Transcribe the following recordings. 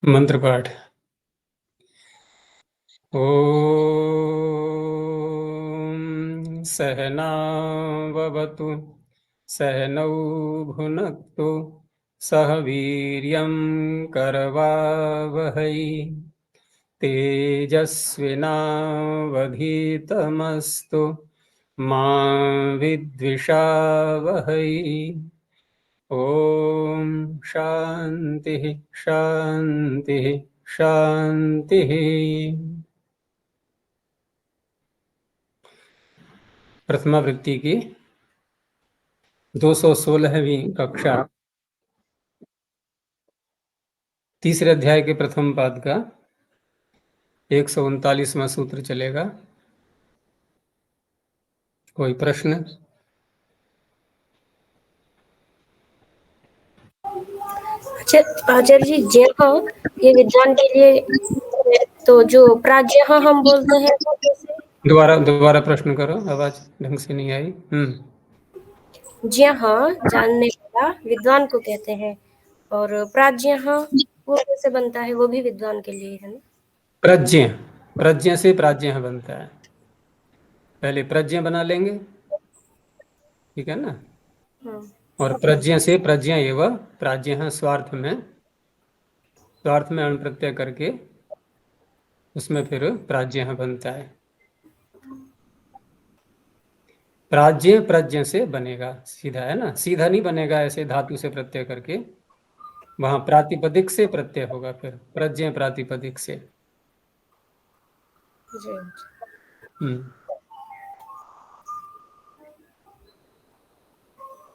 मंत्र पाठ। ॐ सहनाववतु सहनौ भुनक्तु सह वीर्यं करवावहै तेजस्विनावधीतमस्तु मा विद्विषावहै। ॐ शान्तिः शान्तिः शान्तिः। प्रथमा वृत्ति की 216वीं कक्षा, तीसरे अध्याय के प्रथम पाद का 139वां सूत्र चलेगा। कोई प्रश्न? आचार्य जी, जय ये विद्वान के लिए, तो जो प्राज्ञ हम बोलते हैं वो कैसे? दोबारा प्रश्न करो, आवाज ढंग से नहीं आई। जानने वाला विद्वान को कहते हैं, और प्राज्ञ वो कैसे बनता है? वो भी विद्वान के लिए है ना? प्रज्ञ से प्राज्ञ बनता है। पहले प्रज्ञ बना लेंगे, ठीक है ना। और प्रज्ञ से प्रज्ञ एवं प्राज्ञ स्वार्थ में अण प्रत्यय करके उसमें फिर प्राज्ञ बनता है। प्राज्ञ प्रज्ञ से बनेगा, सीधा है ना, सीधा नहीं बनेगा ऐसे धातु से प्रत्यय करके, वहां प्रातिपदिक से प्रत्यय होगा, फिर प्रज्ञ प्रातिपदिक से।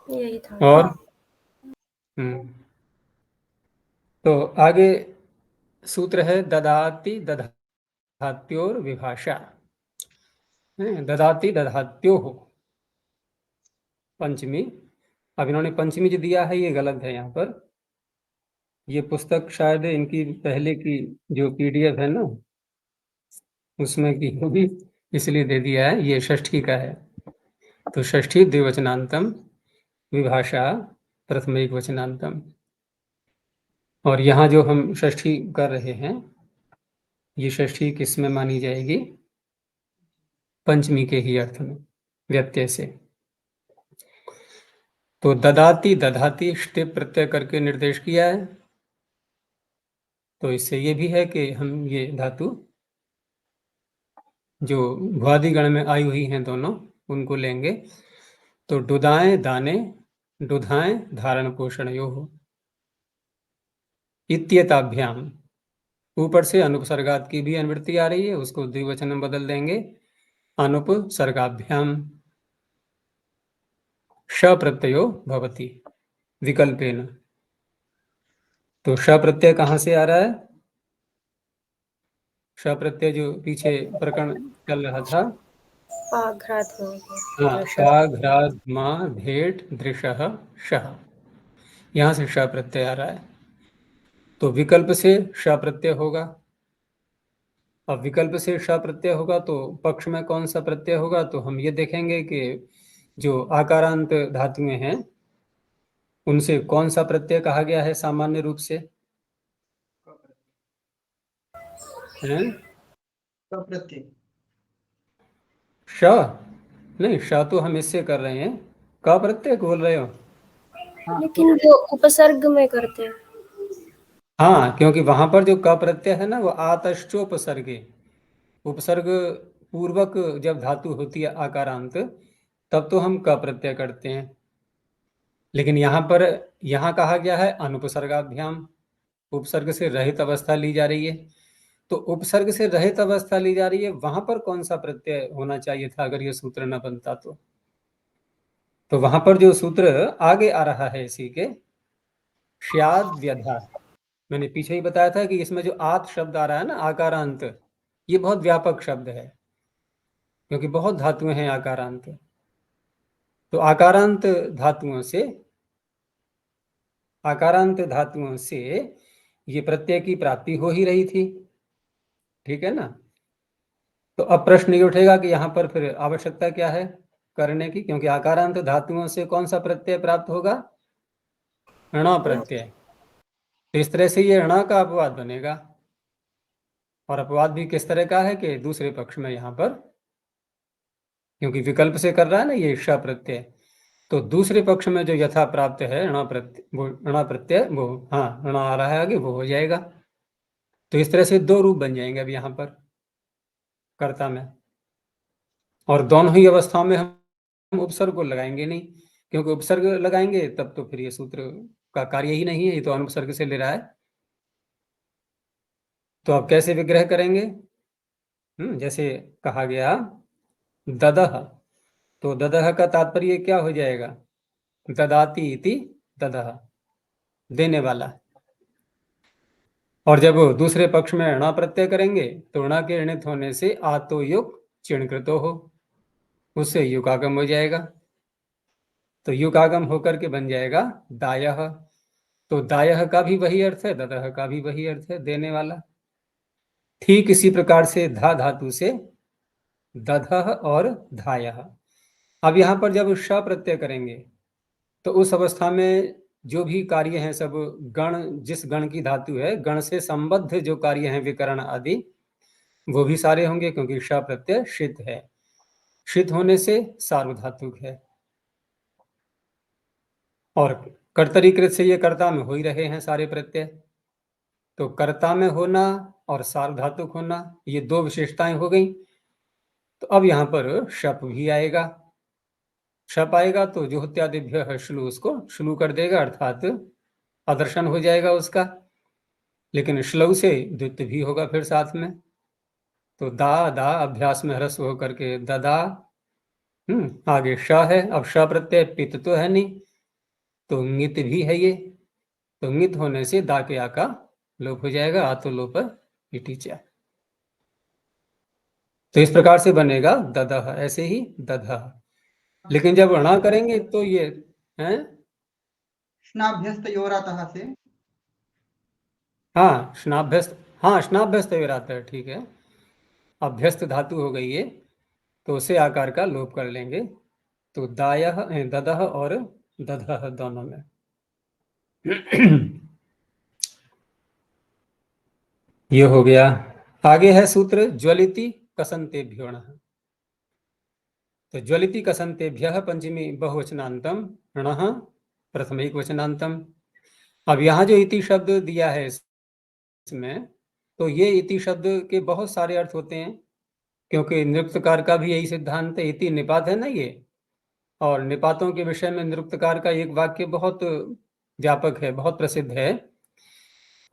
यही था। और तो आगे सूत्र है ददाति दधात्योर विभाषा। ददाति दधात्यो हो पंचमी। अब इन्होंने पंचमी जो दिया है ये गलत है। यहाँ पर ये पुस्तक शायद इनकी पहले की जो पीडीएफ है ना उसमें की होगी, इसलिए दे दिया है। ये षष्ठी का है, तो षष्ठी द्विवचनांतम विभाषा प्रथम एक वचनांतम। और यहाँ जो हम षष्ठी कर रहे हैं ये षष्ठी किस में मानी जाएगी? पंचमी के ही अर्थ में, व्यत्यय से। तो ददाति दधाति ष्टिप प्रत्यय करके निर्देश किया है, तो इससे ये भी है कि हम ये धातु जो भुआदि गण में आई हुई हैं दोनों उनको लेंगे। तो डुदाएं दाने डुधाएं धारण पोषण यो हो इत्येताभ्याम। ऊपर से अनुपसर्गात की भी अनुवृत्ति आ रही है, उसको द्विवचन में बदल देंगे अनुपसर्गाभ्याम श प्रत्ययो भवति विकल्पेन। तो श प्रत्यय कहाँ से आ रहा है? श प्रत्यय जो पीछे प्रकरण चल रहा था, पाघ्रात्मा भेट दृशः शः, यहाँ से श प्रत्यय आ रहा है। तो विकल्प से श प्रत्यय होगा। अब विकल्प से श प्रत्यय होगा तो पक्ष में कौन सा प्रत्यय होगा? तो हम ये देखेंगे कि जो आकारांत धातुएं हैं उनसे कौन सा प्रत्यय कहा गया है सामान्य रूप से? प्रत्यय श नहीं, श तो हम इससे कर रहे हैं, क प्रत्यय बोल रहे हो? लेकिन जो उपसर्ग में करते हैं, हाँ, क्योंकि वहां पर जो क प्रत्यय है ना वो आतश्चोपसर्गे, उपसर्ग पूर्वक जब धातु होती है आकारांत तब तो हम क प्रत्यय करते हैं। लेकिन यहाँ कहा गया है अनुपसर्गाभ्याम, उपसर्ग से रहित अवस्था ली जा रही है। तो उपसर्ग से रहित अवस्था ली जा रही है, वहां पर कौन सा प्रत्यय होना चाहिए था अगर ये सूत्र न बनता तो वहां पर जो सूत्र आगे आ रहा है इसी के श्याद व्यधा, मैंने पीछे ही बताया था कि इसमें जो आत शब्द आ रहा है ना आकारांत, ये बहुत व्यापक शब्द है क्योंकि बहुत धातुएं हैं आकारांत। तो आकारांत धातुओं से ये प्रत्यय की प्राप्ति हो ही रही थी, ठीक है ना। तो अब प्रश्न ये उठेगा कि यहाँ पर फिर आवश्यकता क्या है? करने की, क्योंकि आकारांत धातुओं से कौन सा प्रत्यय प्राप्त होगा? ऋण प्रत्यय। तो इस तरह से ये ऋण का अपवाद बनेगा, और अपवाद भी किस तरह का है कि दूसरे पक्ष में यहाँ पर, क्योंकि विकल्प से कर रहा है ना ये श प्रत्यय, तो दूसरे पक्ष में जो यथा प्राप्त है ऋण प्रत्यय, वो ऋण प्रत्यय, वो हाँ ऋण आ रहा है आगे, वो हो जाएगा। तो इस तरह से दो रूप बन जाएंगे अब यहाँ पर कर्ता में, और दोनों ही अवस्थाओं में हम उपसर्ग को लगाएंगे नहीं, क्योंकि उपसर्ग लगाएंगे तब तो फिर ये सूत्र का कार्य ही नहीं है, ये तो अनुपसर्ग से ले रहा है। तो अब कैसे विग्रह करेंगे? जैसे कहा गया ददह, तो ददह का तात्पर्य क्या हो जाएगा? ददाति इति ददह, देने वाला। और जब दूसरे पक्ष में ऋण प्रत्यय करेंगे तो ऋण के ऋणित होने से आतो युग चिणकृतो हो, उससे युगागम हो जाएगा। तो युगागम होकर के बन जाएगा दायः। तो दायः का भी वही अर्थ है, ददह का भी वही अर्थ है, देने वाला। ठीक इसी प्रकार से धा धातु से दधः और धायः। अब यहाँ पर जब श प्रत्यय करेंगे तो उस अवस्था में जो भी कार्य हैं सब गण, जिस गण की धातु है गण से संबद्ध जो कार्य हैं विकरण आदि, वो भी सारे होंगे, क्योंकि श प्रत्यय शित है, शित होने से सार्वधातुक है। और कर्तरीकृत से ये कर्ता में हो ही रहे हैं सारे प्रत्यय, तो कर्ता में होना और सार्वधातुक होना, ये दो विशेषताएं हो गई। तो अब यहाँ पर शप भी आएगा। शप आएगा तो जुहोत्यादिभ्य है श्लू, उसको श्लू कर देगा, अर्थात अदर्शन हो जाएगा उसका। लेकिन श्लऊ से द्वित्व भी होगा फिर साथ में, तो दा दा अभ्यास में ह्रस्व होकर के ददा। आगे श है, अब श प्रत्यय पित तो है नहीं, तो ङित भी है ये, तो ङित होने से दा के आ का लोप हो जाएगा, आ तो लोप इटीचा। तो इस प्रकार से बनेगा ददह, ऐसे ही ददह। लेकिन जब ऋणा करेंगे तो ये है स्नाभ्यस्तयोरातः से, हाँ स्नाभ्यस्त, हाँ स्नाभ्यस्त आता है, ठीक है। अभ्यस्त धातु हो गई ये, तो उसे आकार का लोप कर लेंगे, तो दायः ददह और दधह दोनों में। ये हो गया। आगे है सूत्र ज्वलिति कसंतेभ्यो णः। तो ज्वलिति कसंतेभ्यः पंचमी बहुवचनांतम णः प्रथमैक वचनांतम। अब यहाँ जो इति शब्द दिया है इसमें, तो ये इति शब्द के बहुत सारे अर्थ होते हैं, क्योंकि निरुक्तकार का भी यही सिद्धांत है। इति निपात है ना ये, और निपातों के विषय में निरुक्तकार का एक वाक्य बहुत व्यापक है, बहुत प्रसिद्ध है।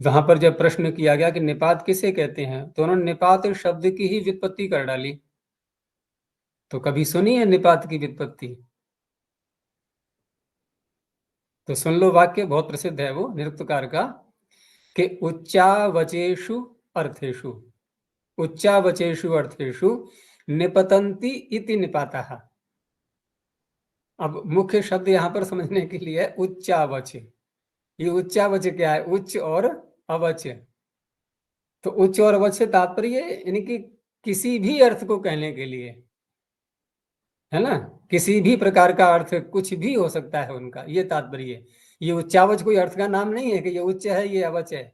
वहां पर जब प्रश्न किया गया कि निपात किसे कहते हैं, तो उन्होंने निपात शब्द की ही व्युत्पत्ति कर डाली। तो कभी सुनी है निपात की व्युत्पत्ति? तो सुन लो, वाक्य बहुत प्रसिद्ध है वो निरुक्तकार का, कि उच्चावचेषु अर्थेषु, उच्चावचेषु अर्थेषु निपतंती इति निपातः। अब मुख्य शब्द यहाँ पर समझने के लिए है उच्चावच। ये उच्चावच क्या है? उच्च और अवच। तो उच्च और अवच से तात्पर्य यानी कि किसी भी अर्थ को कहने के लिए, है ना, किसी भी प्रकार का अर्थ कुछ भी हो सकता है उनका, ये तात्पर्य। ये उच्चावच कोई अर्थ का नाम नहीं है कि ये उच्च है ये अवच है,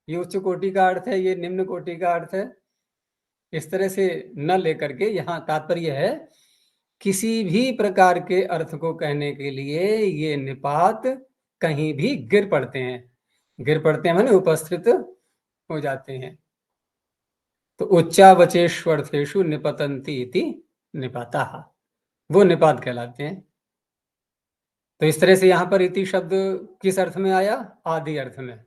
ये उच्च कोटि का अर्थ है ये निम्न कोटि का अर्थ है, इस तरह से न लेकर के यहाँ तात्पर्य है किसी भी प्रकार के अर्थ को कहने के लिए ये निपात कहीं भी गिर पड़ते हैं। गिर पड़ते हैं माने उपस्थित हो जाते हैं। तो उच्चावचेष्वर्थेषु निपतंती इति निपाताः, वो निपात कहलाते हैं। तो इस तरह से यहाँ पर इति शब्द किस अर्थ में आया? आदि अर्थ में।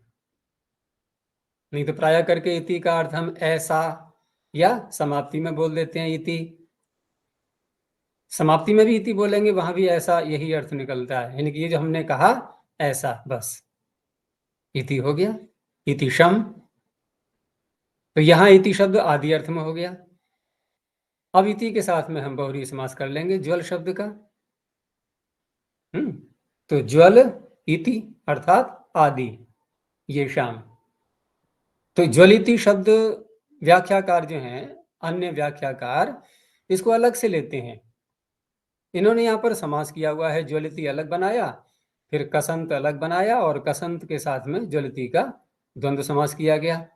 नहीं तो प्राय करके इति का अर्थ हम ऐसा या समाप्ति में बोल देते हैं इति। समाप्ति में भी इति बोलेंगे, वहां भी ऐसा यही अर्थ निकलता है, यानी कि ये जो हमने कहा ऐसा, बस इति हो गया, इति शम। तो यहां इति शब्द आदि अर्थ में हो गया। अब इति के साथ में हम बहुरी समास कर लेंगे ज्वल शब्द का। तो ज्वल इति अर्थात आदि, ये शाम। तो ज्वलिति शब्द व्याख्याकार जो हैं, अन्य व्याख्याकार इसको अलग से लेते हैं। इन्होंने यहाँ पर समास किया हुआ है, ज्वलिती अलग बनाया, फिर कसंत अलग बनाया और कसंत के साथ में ज्वलिती का द्वंद्व समास किया गया।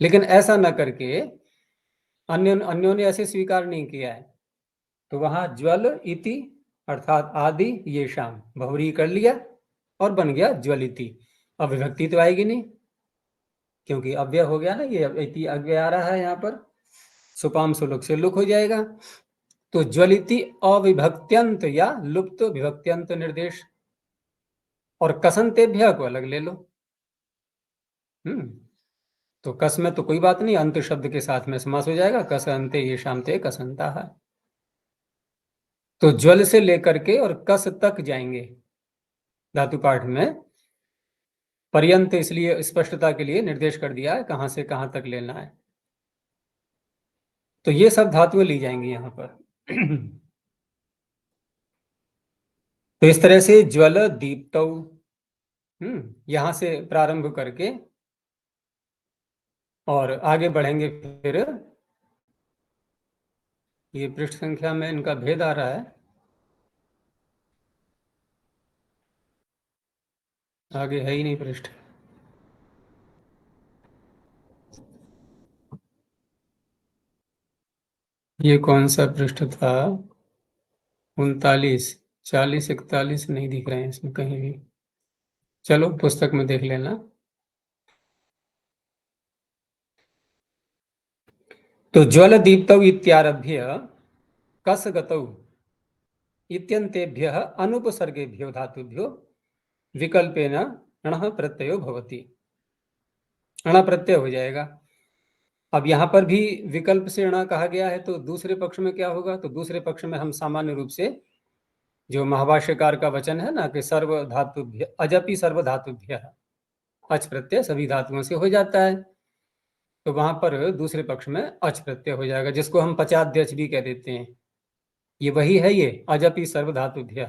लेकिन ऐसा न करके अन्यों ने ऐसे स्वीकार नहीं किया है, तो वहां ज्वल इति अर्थात आदि ये शाम बहुरी कर लिया और बन गया ज्वलिति। अब विभक्ति तो आएगी नहीं, क्योंकि अव्यय हो गया ना, ये इति अव्यय आ रहा है यहाँ पर, सुपाम सुलुक से लुक हो जाएगा। तो ज्वलिति अविभक्त्यंत या लुप्त विभक्त्यंत निर्देश, और कसंतेभ्य को अलग ले लो। तो कस में तो कोई बात नहीं, अंत शब्द के साथ में समास हो जाएगा, कस अंते ये शामते कसंता है। तो ज्वल से लेकर के और कस तक जाएंगे धातु पाठ में, पर्यंत इसलिए स्पष्टता के लिए निर्देश कर दिया है कहां से कहां तक लेना है। तो ये सब धातुएं ली जाएंगी यहां पर। तो इस तरह से ज्वल दीप्तौ, यहां से प्रारंभ करके और आगे बढ़ेंगे। फिर ये पृष्ठ संख्या में इनका भेद आ रहा है, आगे है ही नहीं पृष्ठ। ये कौन सा पृष्ठ था? 39, 40, 41 नहीं दिख रहे हैं इसमें कहीं भी। चलो पुस्तक में देख लेना। तो ज्वल दीप्तौ इत्यारभ्य कसगतौ इत्यन्तेभ्यः अनुपसर्गेभ्यो धातुभ्यो विकल्पेन अणः प्रत्ययो भवति। अण प्रत्यय हो जाएगा। अब यहाँ पर भी विकल्प से अण कहा गया है, तो दूसरे पक्ष में क्या होगा? तो दूसरे पक्ष में हम सामान्य रूप से जो महाभाष्यकार का वचन है ना कि सर्वधातुभ्य अजपि सर्वधातुभ्य, अच प्रत्यय सभी धातुओं से हो जाता है, तो वहां पर दूसरे पक्ष में अच प्रत्यय हो जाएगा, जिसको हम पचाद्यच भी कह देते हैं। ये वही है, ये अजपि सर्वधातुभ्य,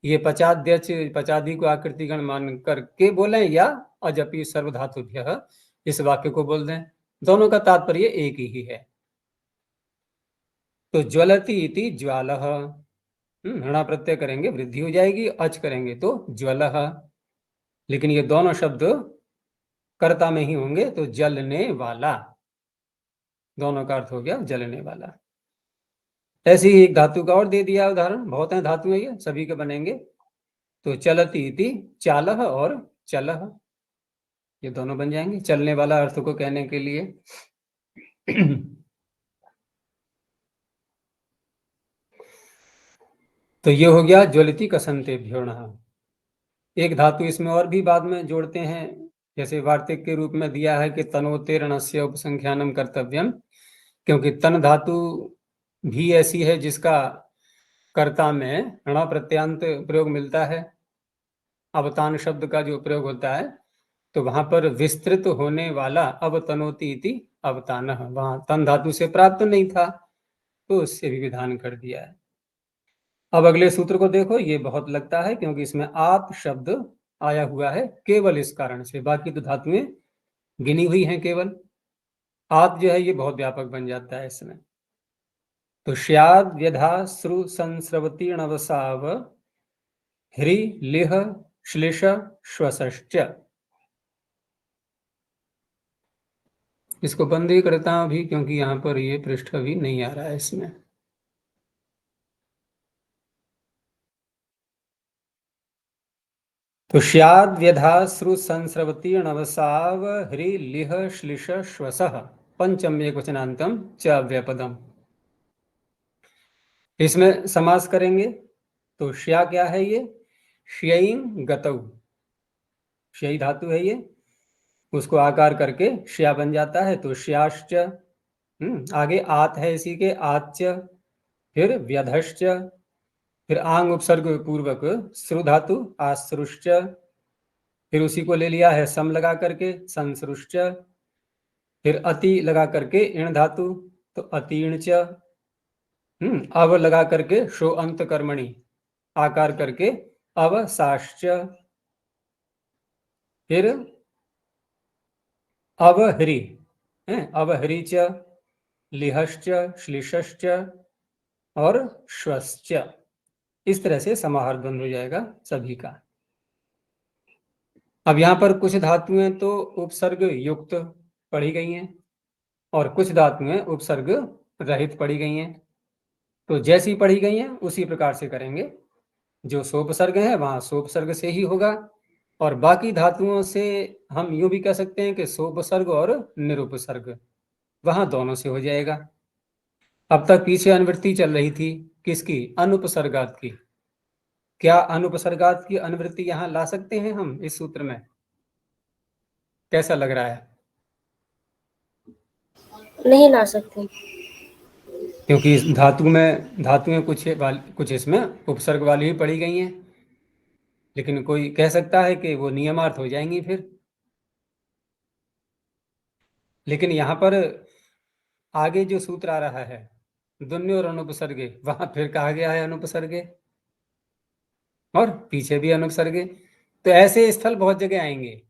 ये पचाद्यच पचादि को आकृतिगण मान करके बोले या अजपि सर्वधातुभ्य इस वाक्य को बोल दें, दोनों का तात्पर्य एक ही है। तो ज्वलति इति ज्वालः, हणा प्रत्यय करेंगे वृद्धि हो जाएगी, अच करेंगे तो ज्वलः, लेकिन ये दोनों शब्द कर्ता में ही होंगे, तो जलने वाला, दोनों का अर्थ हो गया जलने वाला। ऐसे ही एक धातु का और दे दिया उदाहरण, बहुत हैं धातुएं ये, सभी के बनेंगे। तो चलती इति चालह और चलह, ये दोनों बन जाएंगे चलने वाला अर्थ को कहने के लिए। तो ये हो गया ज्वलिति कसंतेभ्यो णः। एक धातु इसमें और भी बाद में जोड़ते हैं, जैसे वार्तिक के रूप में दिया है कि तनोतेरणस्य उपसंख्यानम कर्तव्यम, क्योंकि तन धातु भी ऐसी है जिसका कर्ता में ण प्रत्यांत प्रयोग मिलता है। अवतान शब्द का जो प्रयोग होता है, तो वहां पर विस्तृत होने वाला अवतनोति इति अवतान, वहां तन धातु से प्राप्त नहीं था, तो उससे भी विधान कर दिया है। अब अगले सूत्र को देखो, ये बहुत लगता है क्योंकि इसमें आप शब्द आया हुआ है केवल इस कारण से, बाकी तो धातुएं गिनी हुई हैं, केवल आप जो है ये बहुत व्यापक बन जाता है इसमें। तो श्याद यथा श्रु संस्रवतीर्णवसाव ह्री लिह श्लिष श्वसश्च, इसको बंद ही करता हूं अभी क्योंकि यहाँ पर ये पृष्ठ अभी नहीं आ रहा है इसमें। तो श्याद व्यधा श्रु संस्रवतीर्णवसाव ह्री लिह श्लिष श्वसः पंचम एकवचनांतम च अव्ययपदम, इसमें समास करेंगे। तो श्या क्या है? ये श्यईं गतौ, श्यई धातु है ये, उसको आकार करके श्या बन जाता है, तो श्याश्च। आगे आत है इसी के, आच, फिर व्यधश्च, फिर आंग उपसर्ग पूर्वक श्रु धातु आश्रुश्च, फिर उसी को ले लिया है सम लगा करके संसृष्च, फिर अति लगा करके इण धातु तो अतीर्ण च, अव लगा करके शो अंत कर्मणि आकार करके अवसाश्च, फिर अवहरी, अवहरी च लिहश्च श्लिषश्च, और श्वश्च, इस तरह से समाहार द्वंद्व हो जाएगा सभी का। अब यहाँ पर कुछ धातुएं तो उपसर्ग युक्त पढ़ी गई हैं और कुछ धातुएं उपसर्ग रहित पढ़ी गई हैं। तो जैसी पढ़ी गई हैं उसी प्रकार से करेंगे। जो सोपसर्ग है वहां सोपसर्ग से ही होगा, और बाकी धातुओं से हम यूं भी कह सकते हैं कि सोपसर्ग और निरुपसर्ग, वहां दोनों से हो जाएगा। अब तक पीछे अनुवृत्ति चल रही थी किसकी? अनुपसर्गात की। क्या अनुपसर्गात की अनुवृत्ति यहां ला सकते हैं हम इस सूत्र में? कैसा लग रहा है? नहीं ला सकते, क्योंकि इस धातुएं कुछ इसमें उपसर्ग वाली ही पढ़ी गई हैं, लेकिन कोई कह सकता है कि वो नियमार्थ हो जाएंगी फिर। लेकिन यहां पर आगे जो सूत्र आ रहा है दुन्य और अनुपसर्गे, वहां फिर कहा गया है अनुपसर्गे, और पीछे भी अनुपसर्गे। तो ऐसे स्थल बहुत जगह आएंगे।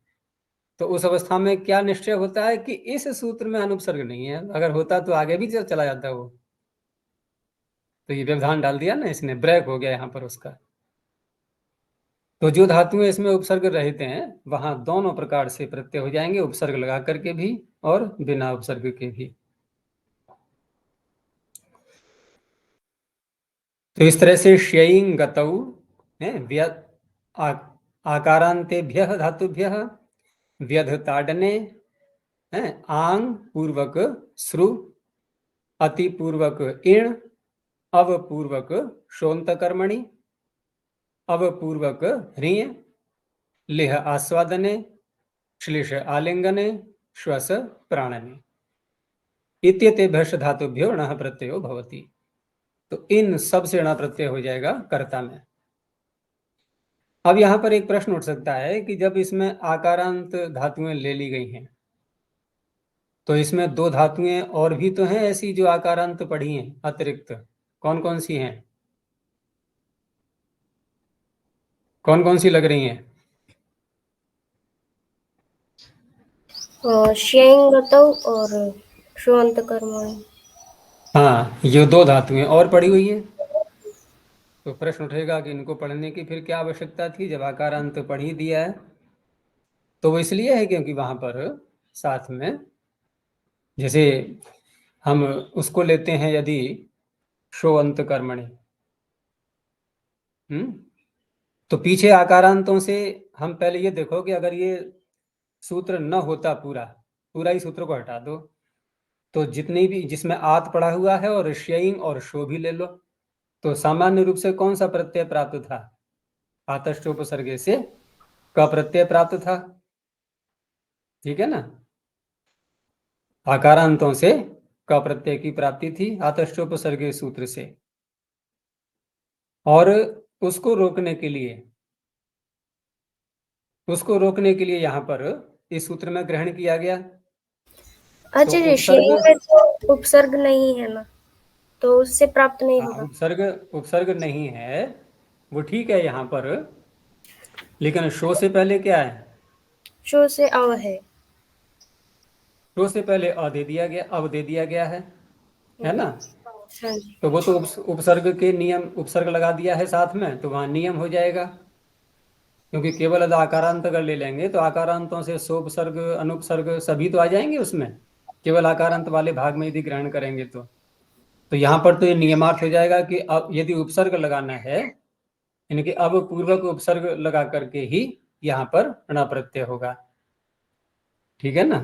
तो उस अवस्था में क्या निश्चय होता है कि इस सूत्र में अनुपसर्ग नहीं है। अगर होता तो आगे भी चला जाता वो। तो ये व्यवधान डाल दिया ना इसने, ब्रेक हो गया यहाँ पर उसका। तो जो धातुएं इसमें उपसर्ग रहित हैं वहां दोनों प्रकार से प्रत्यय हो जाएंगे, उपसर्ग लगा करके भी और बिना उपसर्ग के भी। तो इस तरह से श्यइंग गतौ है आकारांतेभ्य धातुभ्य व्यधताडने है आंग पूर्वक श्रु, अतिपूर्वक इण, अवपूर्वक शोन्त कर्मणि, अवपूर्वक ह्रिय, लिह आस्वादने, श्लेष आलिंगने, श्वस प्राणने इत्येतेभ्यश्च धातुभ्यो णः प्रत्ययो भवति। तो इन सब से ण प्रत्यय हो जाएगा कर्ता में। अब यहां पर एक प्रश्न उठ सकता है कि जब इसमें आकारांत धातुएं ले ली गई हैं तो इसमें दो धातुएं और भी तो हैं ऐसी जो आकारांत पढ़ी हैं अतिरिक्त। कौन कौन सी हैं? कौन कौन सी लग रही हैं? श्येंगतौ और श्वन्त कर्मणि। हाँ, ये दो धातुएं और पढ़ी हुई हैं। तो प्रश्न उठेगा कि इनको पढ़ने की फिर क्या आवश्यकता थी जब आकारांत पढ़ ही दिया है। तो वो इसलिए है क्योंकि वहां पर साथ में, जैसे हम उसको लेते हैं यदि शोअंत कर्मणि, तो पीछे आकारांतों से हम पहले ये देखो कि अगर ये सूत्र न होता पूरा पूरा ही सूत्र को हटा दो, तो जितनी भी जिसमें आत पड़ा हुआ है और श्यइंग और शो भी ले लो, तो सामान्य रूप से कौन सा प्रत्यय प्राप्त था? आतश्चोपसर्गे से क प्रत्यय प्राप्त था। ठीक है ना? आकारांतों से क प्रत्यय की प्राप्ति थी आतश्चोपसर्गे सूत्र से, और उसको रोकने के लिए यहां पर इस सूत्र में ग्रहण किया गया। तो अच्छा जी, उपसर्ग, श्येंग में तो उपसर्ग नहीं है ना, तो उससे प्राप्त नहीं हाँ, होगा। उपसर्ग नहीं है, वो ठीक है यहाँ पर, लेकिन शो से पहले क्या है? शो से अव है। शो से पहले अ दे दिया गया, अब दे दिया गया है ना? हाँ जी। तो वो तो उपसर्ग के नियम, उपसर्ग लगा दिया है साथ में, तो वहां नियम हो जाएगा। क्योंकि केवल यदि आकारांत अगर ले लेंगे तो आकारांतों से सोपसर्ग अनुपसर्ग सभी तो आ जाएंगे उसमें, केवल आकारांत वाले भाग में यदि ग्रहण करेंगे तो यहाँ पर तो ये नियमार्थ हो जाएगा कि अब यदि उपसर्ग लगाना है, यानी कि अब पूर्वक उपसर्ग लगा करके ही यहाँ पर ण प्रत्यय होगा। ठीक है ना?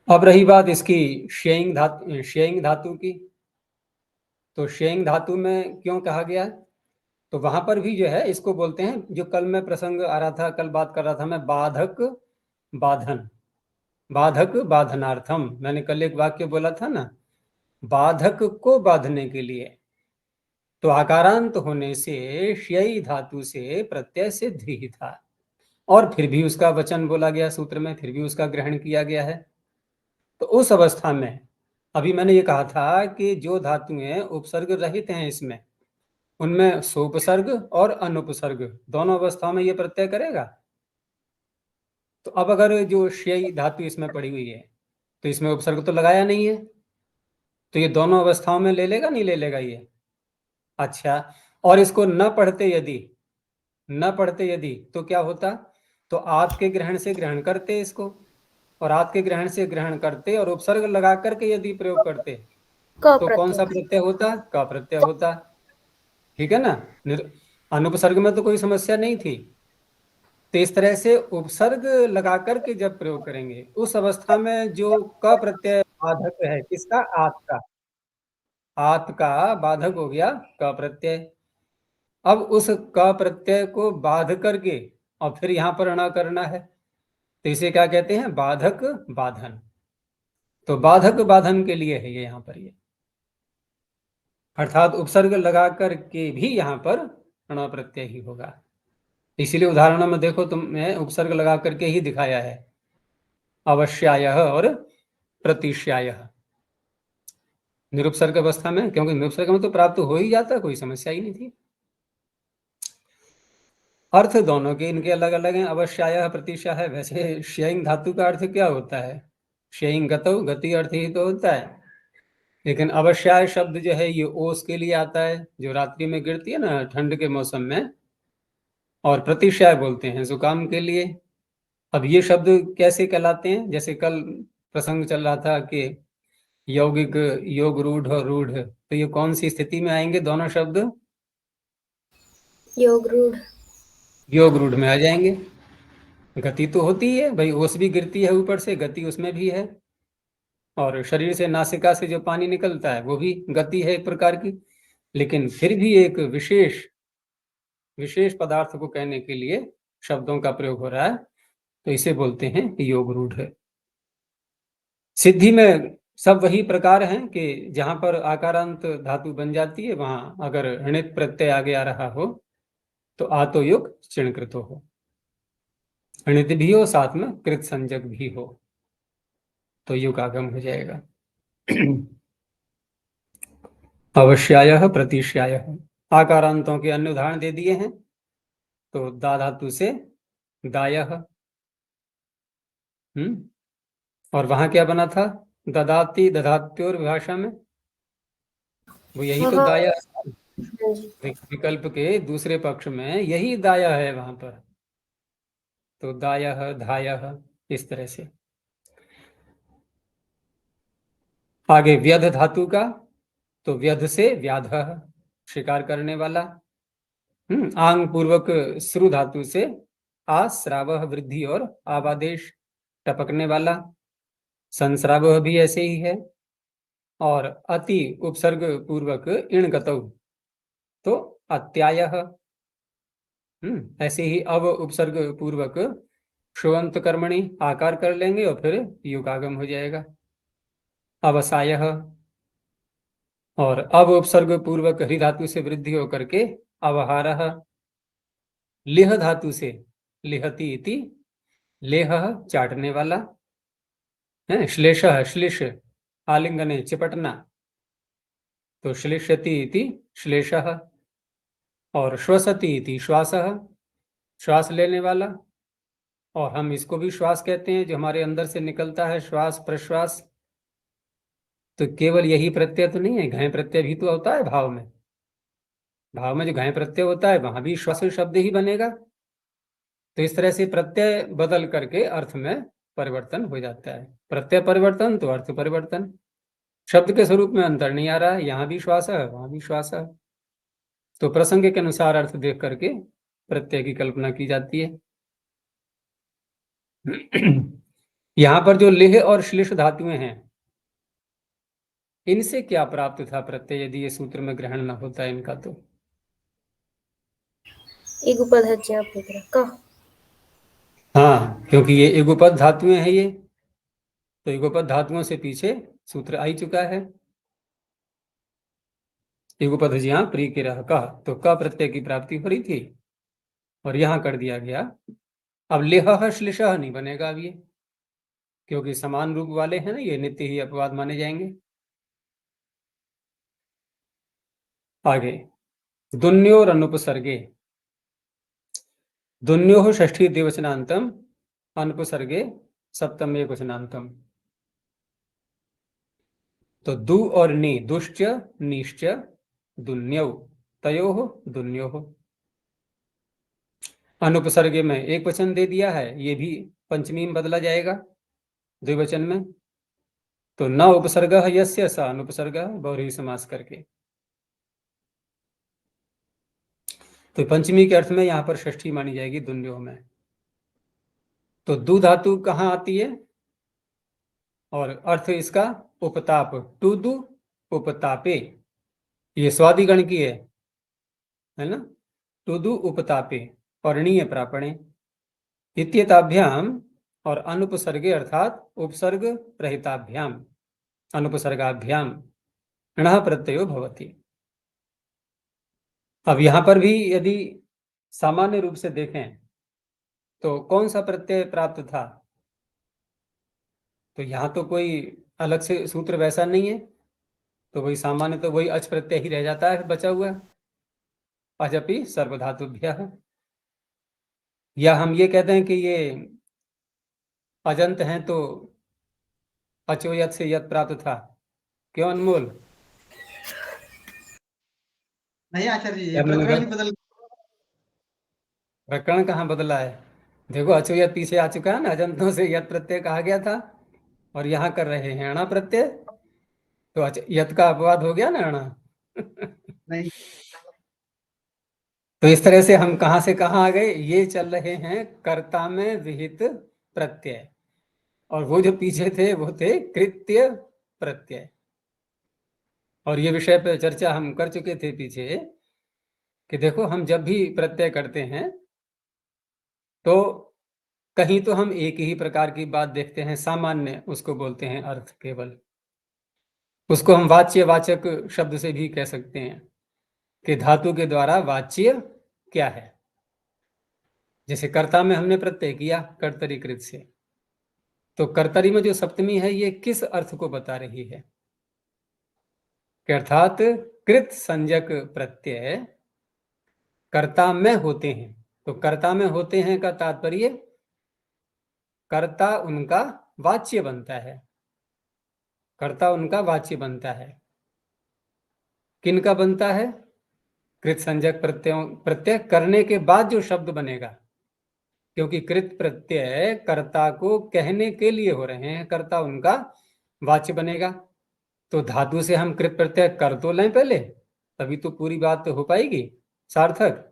अब रही बात इसकी शेयिंग धातु की। तो शेयिंग धातु में क्यों कहा गया? तो वहां पर भी जो है इसको बोलते हैं, जो कल में प्रसंग आ रहा था, कल बात कर रहा था मैं, बाधक बाधन, बाधक बाधनार्थम। मैंने कल एक वाक्य बोला था ना, बाधक को बांधने के लिए। तो आकारांत होने से श्यई धातु से प्रत्यय सिद्ध ही था, और फिर भी उसका वचन बोला गया सूत्र में, फिर भी उसका ग्रहण किया गया है। तो उस अवस्था में अभी मैंने ये कहा था कि जो धातुएं उपसर्ग रहित हैं इसमें, उनमें सोपसर्ग और अनुपसर्ग दोनों अवस्थाओं में ये प्रत्यय करेगा। तो अब अगर जो श्यई धातु इसमें पड़ी हुई है तो इसमें उपसर्ग तो लगाया नहीं है, तो ये दोनों अवस्थाओं में ले लेगा नहीं ले लेगा ये? अच्छा, और इसको न पढ़ते यदि तो क्या होता? तो आत के ग्रहण से ग्रहण करते इसको, और आत के ग्रहण से ग्रहण करते और उपसर्ग लगा करके यदि प्रयोग करते क तो कौन सा प्रत्यय। प्रत्यय होता? क प्रत्यय होता। ठीक है ना? अनुपसर्ग में तो कोई समस्या नहीं थी। तो इस तरह से उपसर्ग लगा करके जब प्रयोग करेंगे उस अवस्था में जो क प्रत्यय बाधक है किसका? आत का। आत का बाधक हो गया क प्रत्यय। अब उस क प्रत्यय को बाध करके और फिर यहां पर अणा करना है, तो इसे क्या कहते हैं? बाधक बाधन। तो बाधक बाधन के लिए है ये यहां पर ये, अर्थात उपसर्ग लगा करके भी यहां पर अणा प्रत्यय ही होगा। इसीलिए उदाहरणों में देखो तुमने उपसर्ग लगा करके ही दिखाया है, अवश्यायः और प्रतिश्यायः। निरुपसर्ग अवस्था में, क्योंकि निरुपसर्ग में तो प्राप्त हो ही जाता, कोई समस्या ही नहीं थी। अर्थ दोनों के इनके अलग अलग हैं, अवश्यायः प्रतिशः है। वैसे श्यइंग धातु का अर्थ क्या होता है? श्यइंग गतौ, गति अर्थ ही तो होता है। लेकिन अवश्याय शब्द जो है ये ओस के लिए आता है, जो रात्रि में गिरती है ना ठंड के मौसम में, और प्रतिशय बोलते हैं जुकाम के लिए। अब ये शब्द कैसे कहलाते हैं? जैसे कल प्रसंग चल रहा था कि यौगिक, योग रूढ़ और रूढ़, तो ये कौन सी स्थिति में आएंगे दोनों शब्द? योग रूढ़। योग रूढ़ में आ जाएंगे। गति तो होती है भाई, ओस भी गिरती है ऊपर से, गति उसमें भी है, और शरीर से नासिका से जो पानी निकलता है वो भी गति है एक प्रकार की। लेकिन फिर भी एक विशेष विशेष पदार्थ को कहने के लिए शब्दों का प्रयोग हो रहा है, तो इसे बोलते हैं योग रूढ़। सिद्धि में सब वही प्रकार हैं कि जहां पर आकारांत धातु बन जाती है वहां अगर णित प्रत्यय आगे आ रहा हो तो आतो युग चिणकृत हो, णित भी हो साथ में कृत संजक भी हो, तो युग आगम हो जाएगा। अवश्यायः प्रतिश्यायः। आकारांतों के अन्य उदाहरण दे दिए हैं, तो दा धातु से दायः। और वहां क्या बना था? ददाती, दधात्योर भाषा में, वो यही हाँ तो हाँ। दाया। हाँ जी। विकल्प के दूसरे पक्ष में यही दाया है वहां पर, तो दायः धायः, इस तरह से। आगे व्यध धातु का, तो व्यध से व्याधः, शिकार करने वाला। आंग पूर्वक श्रु धातु से आश्रावः, वृद्धि और आवादेश, टपकने वाला। संस्रावः भी ऐसे ही है। और अति उपसर्ग पूर्वक इण गतौ, तो अत्यायः। ऐसे ही अब उपसर्ग पूर्वक शुअंत कर्मणि आकार कर लेंगे और फिर युगागम हो जाएगा, अवसायः। और अब उपसर्ग पूर्वक हरि धातु से वृद्धि होकर के अवहारः। लिह धातु से लिहति इति, लेह चाटने वाला है। श्लेषः, श्लिष आलिंगने चिपटना, तो श्लिष्यति इति श्लेषः। और श्वसति इति श्वासः, श्वास लेने वाला। और हम इसको भी श्वास कहते हैं, जो हमारे अंदर से निकलता है, श्वास प्रश्वास। तो केवल यही प्रत्यय तो नहीं है, घय प्रत्यय भी तो होता है भाव में। भाव में जो घय प्रत्यय होता है वहां भी श्वास शब्द ही बनेगा। तो इस तरह से प्रत्यय बदल करके अर्थ में परिवर्तन हो जाता है। प्रत्यय परिवर्तन तो अर्थ परिवर्तन। शब्द के स्वरूप में अंतर नहीं आ रहा है, यहाँ भी श्वास है वहां भी श्वास है, तो प्रसंग के अनुसार अर्थ देख करके प्रत्यय की कल्पना की जाती है। यहाँ पर जो लेह और श्लिष धातुएं हैं, इनसे क्या प्राप्त था प्रत्यय, यदि ये सूत्र में ग्रहण न होता है इनका तो? इगुपद हज्या पुत्र क। हाँ, क्योंकि ये युगपद धातुएं हैं ये, तो युगपद धातुओं से पीछे सूत्र आ ही चुका है। युगपद ज्या प्री की रह कह, तो क प्रत्यय की प्राप्ति हो रही थी और यहां कर दिया गया। अब लेह श्लिष नहीं बनेगा अब ये, क्योंकि समान रूप वाले हैं ना, ये नित्य ही अपवाद माने जाएंगे। आगे दुन्योर अनुपसर्गे, दुन्यो षष्ठी द्विवचनांतम अनुपसर्गे सप्तम एकवचनांतम। तो दु और नि, दुश्च निश्च दुन्यौ तयोः दुन्योः। अनुपसर्गे में एक वचन दे दिया है, ये भी पंचमी में बदला जाएगा द्विवचन में। तो न उपसर्ग यस्य स अनुपसर्ग बहुव्रीहि समास करके। तो पंचमी के अर्थ में यहां पर षष्ठी मानी जाएगी दुन्योः में। तो दु धातु कहां आती है और अर्थ इसका उपताप, टू दु उपतापे, ये स्वादिगण की है ना। टू दु उपतापे पर्णीय प्रापणे इत्येताभ्याम और अनुपसर्गे अर्थात उपसर्ग रहिताभ्याम अनुपसर्गाभ्याम णः प्रत्ययो भवति। अब यहां पर भी यदि सामान्य रूप से देखें तो कौन सा प्रत्यय प्राप्त था, तो यहां तो कोई अलग से सूत्र वैसा नहीं है, तो वही सामान्य, तो वही अच प्रत्यय ही रह जाता है बचा हुआ, अजपि सर्वधातुभ्यः। या हम ये कहते हैं कि ये अजंत हैं तो अचो यत से यत प्राप्त था, क्यों अनमोल? नहीं आचार्य जी, ये प्रकरण ही बदल, प्रकरण कहाँ बदला है? देखो अचो यत पीछे आ चुका है ना, अजंतों से यत प्रत्यय कहा गया था और यहाँ कर रहे हैं अणा प्रत्यय, तो यत का अपवाद हो गया ना अणा। नहीं तो इस तरह से हम कहां से कहां आ गए, ये चल रहे हैं कर्ता में विहित प्रत्यय, और वो जो पीछे थे वो थे कृत्य प्रत्यय। और ये विषय पे चर्चा हम कर चुके थे पीछे कि देखो हम जब भी प्रत्यय करते हैं तो कहीं तो हम एक ही प्रकार की बात देखते हैं, सामान्य, उसको बोलते हैं अर्थ केवल, उसको हम वाच्य वाचक शब्द से भी कह सकते हैं कि धातु के द्वारा वाच्य क्या है। जैसे कर्ता में हमने प्रत्यय किया कर्तरी कृत से, तो कर्तरी में जो सप्तमी है ये किस अर्थ को बता रही है कि अर्थात कृत संज्ञक प्रत्यय कर्ता में होते हैं। तो कर्ता में होते हैं का तात्पर्य कर्ता उनका वाच्य बनता है, कर्ता उनका वाच्य बनता है। किनका बनता है? कृत संज्ञक प्रत्यय करने के बाद जो शब्द बनेगा, क्योंकि कृत प्रत्यय कर्ता को कहने के लिए हो रहे हैं, कर्ता उनका वाच्य बनेगा। तो धातु से हम कृत प्रत्यय कर तो लें पहले, तभी तो पूरी बात हो पाएगी सार्थक।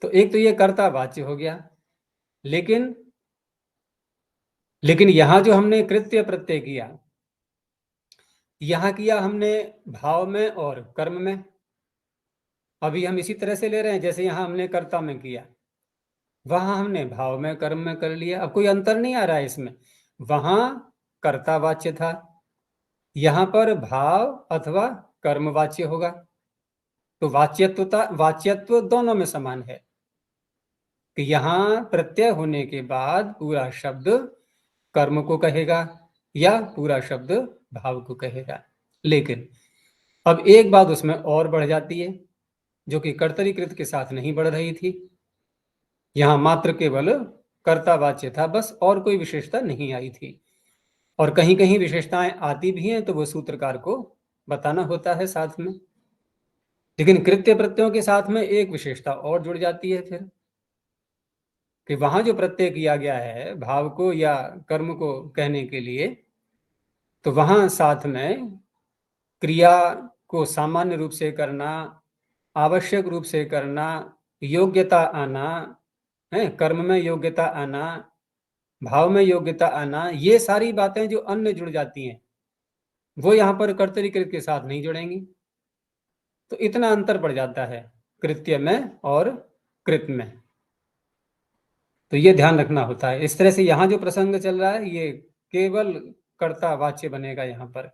तो एक तो ये कर्ता वाच्य हो गया, लेकिन यहां जो हमने कृत्य प्रत्यय किया, यहां किया हमने भाव में और कर्म में। अभी हम इसी तरह से ले रहे हैं जैसे यहां हमने कर्ता में किया, वहां हमने भाव में कर्म में कर लिया। अब कोई अंतर नहीं आ रहा है इसमें, वहां कर्ता वाच्य था, यहां पर भाव अथवा कर्म वाच्य होगा। तो वाच्यत्व दोनों में समान है कि यहां प्रत्यय होने के बाद पूरा शब्द कर्म को कहेगा या पूरा शब्द भाव को कहेगा। लेकिन अब एक बात उसमें और बढ़ जाती है जो कि कर्तरीकृत के साथ नहीं बढ़ रही थी। यहां मात्र केवल कर्तावाच्य था बस, और कोई विशेषता नहीं आई थी। और कहीं कहीं विशेषताएं आती भी हैं तो वो सूत्रकार को बताना होता है साथ में। लेकिन कृत्य प्रत्ययों के साथ में एक विशेषता और जुड़ जाती है फिर, कि वहां जो प्रत्यय किया गया है भाव को या कर्म को कहने के लिए, तो वहां साथ में क्रिया को सामान्य रूप से करना, आवश्यक रूप से करना, योग्यता आना है, कर्म में योग्यता आना, भाव में योग्यता आना, ये सारी बातें जो अन्य जुड़ जाती हैं वो यहां पर कर्तरी कृत के साथ नहीं जुड़ेंगी। तो इतना अंतर पड़ जाता है कृत्य में और कृत में, तो ये ध्यान रखना होता है। इस तरह से यहां जो प्रसंग चल रहा है ये केवल कर्ता वाच्य बनेगा यहां पर।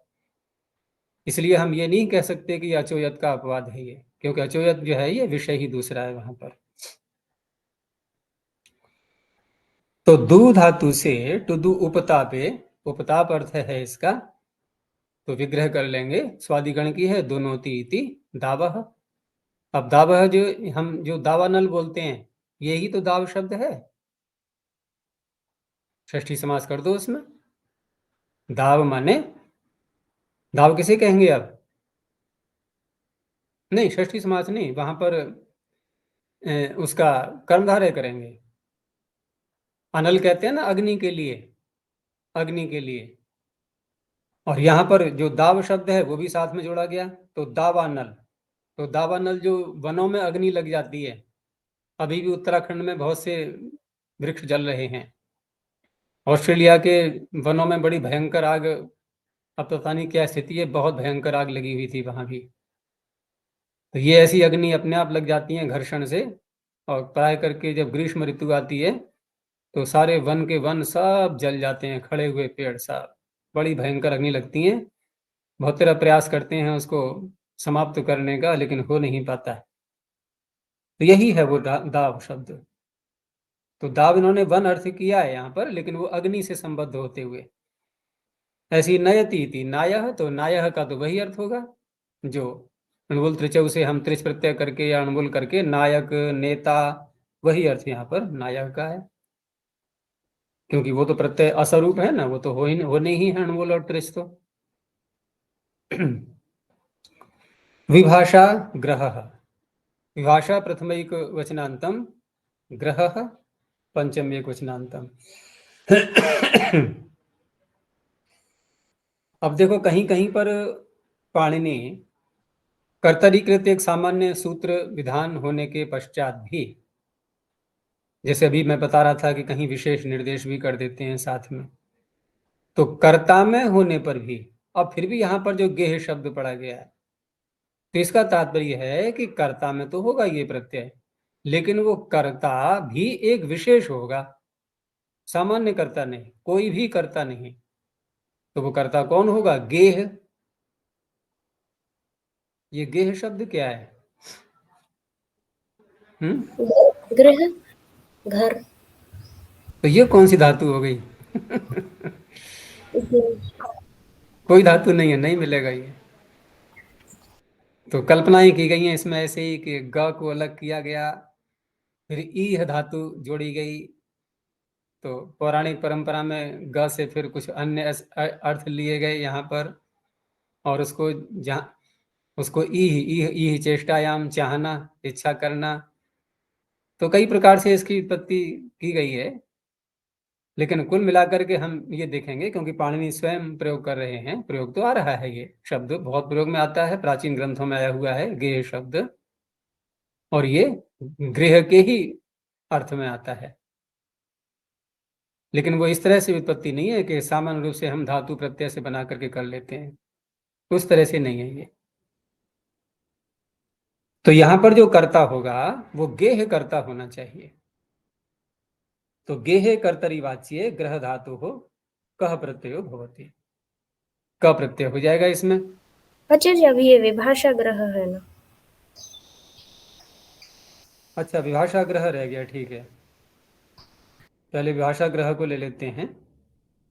इसलिए हम ये नहीं कह सकते कि अचोयत का अपवाद है ये, क्योंकि अचोयत जो है ये विषय ही दूसरा है वहां पर। तो दू धातु से टू दू उपतापे, उपताप अर्थ है इसका, तो विग्रह कर लेंगे, स्वादिगण की है, दोनोती इति दावह। अब दावह जो हम जो दावानल बोलते हैं, यही तो दाव शब्द है। षष्ठी समास कर दो उसमें। दाव माने, दाव किसे कहेंगे आप? नहीं, षष्ठी समास नहीं, वहां पर उसका कर्मधारय करेंगे। अनल कहते हैं ना अग्नि के लिए, अग्नि के लिए। और यहाँ पर जो दाव शब्द है वो भी साथ में जोड़ा गया, तो दावानल। तो दावानल जो वनों में अग्नि लग जाती है, अभी भी उत्तराखंड में बहुत से वृक्ष जल रहे हैं। ऑस्ट्रेलिया के वनों में बड़ी भयंकर आग, अब तो पता नहीं क्या स्थिति है, बहुत भयंकर आग लगी हुई थी वहां भी। तो ये ऐसी अग्नि अपने आप लग जाती है घर्षण से। और प्राय करके जब ग्रीष्म ऋतु आती है तो सारे वन के वन सब जल जाते हैं, खड़े हुए पेड़ सब। बड़ी भयंकर अग्नि लगती हैं। बहुत तरह प्रयास करते हैं उसको समाप्त करने का, लेकिन हो नहीं पाता है। तो यही है वो दाव शब्द। तो दाव इन्होंने वन अर्थ किया है यहाँ पर, लेकिन वो अग्नि से संबद्ध होते हुए। ऐसी नयति थी नायः, तो नायः का तो वही अर्थ होगा जो अणुबुल त्रिचौ से हम त्रिच प्रत्यय करके या अणुबुल करके नायक, नेता, वही अर्थ यहाँ पर नायक का है। क्योंकि वो तो प्रत्यय असरूप है ना, वो तो होने ही है अणुबुल और त्रिच तो। विभाषा ग्रहः, विभाषा प्रथमैक वचनांतम, ग्रहः पंचमेक वचनांतम। अब देखो कहीं कहीं पर पाणिनि कर्तरीकृत एक सामान्य सूत्र विधान होने के पश्चात भी, जैसे अभी मैं बता रहा था कि कहीं विशेष निर्देश भी कर देते हैं साथ में, तो कर्ता में होने पर भी, अब फिर भी यहां पर जो गेह शब्द पड़ा गया है, तो इसका तात्पर्य है कि कर्ता में तो होगा ये प्रत्यय, लेकिन वो कर्ता भी एक विशेष होगा, सामान्य कर्ता नहीं, कोई भी कर्ता नहीं। तो वो कर्ता कौन होगा? गेह। ये गेह शब्द क्या है? गृह, घर। तो ये कौन सी धातु हो गई? कोई धातु नहीं है, नहीं मिलेगा ये। तो कल्पनाएं की गई हैं इसमें ऐसे ही कि ग को अलग किया गया, फिर ई धातु जोड़ी गई। तो पौराणिक परंपरा में ग से फिर कुछ अन्य अर्थ लिए गए यहाँ पर, और उसको जहाँ उसको ई चेष्टायाम, चाहना, इच्छा करना। तो कई प्रकार से इसकी उत्पत्ति की गई है, लेकिन कुल मिलाकर के हम ये देखेंगे, क्योंकि पाणिनि स्वयं प्रयोग कर रहे हैं, प्रयोग तो आ रहा है, ये शब्द बहुत प्रयोग में आता है, प्राचीन ग्रंथों में आया हुआ है गेह शब्द, और ये गृह के ही अर्थ में आता है। लेकिन वो इस तरह से उत्पत्ति नहीं है कि सामान्य रूप से हम धातु प्रत्यय से बना करके कर लेते हैं, उस तरह से नहीं है ये। तो यहां पर जो कर्ता होगा वो गेह कर्ता होना चाहिए। तो गेहे कर्तरी वाच्य ग्रह धातु हो कह प्रत्ययो भवति, क प्रत्यय हो जाएगा इसमें। आचार्य अभी ये विभाषा ग्रह है ना? अच्छा, विभाषा ग्रह रह गया, ठीक है, पहले विभाषा ग्रह को ले लेते हैं।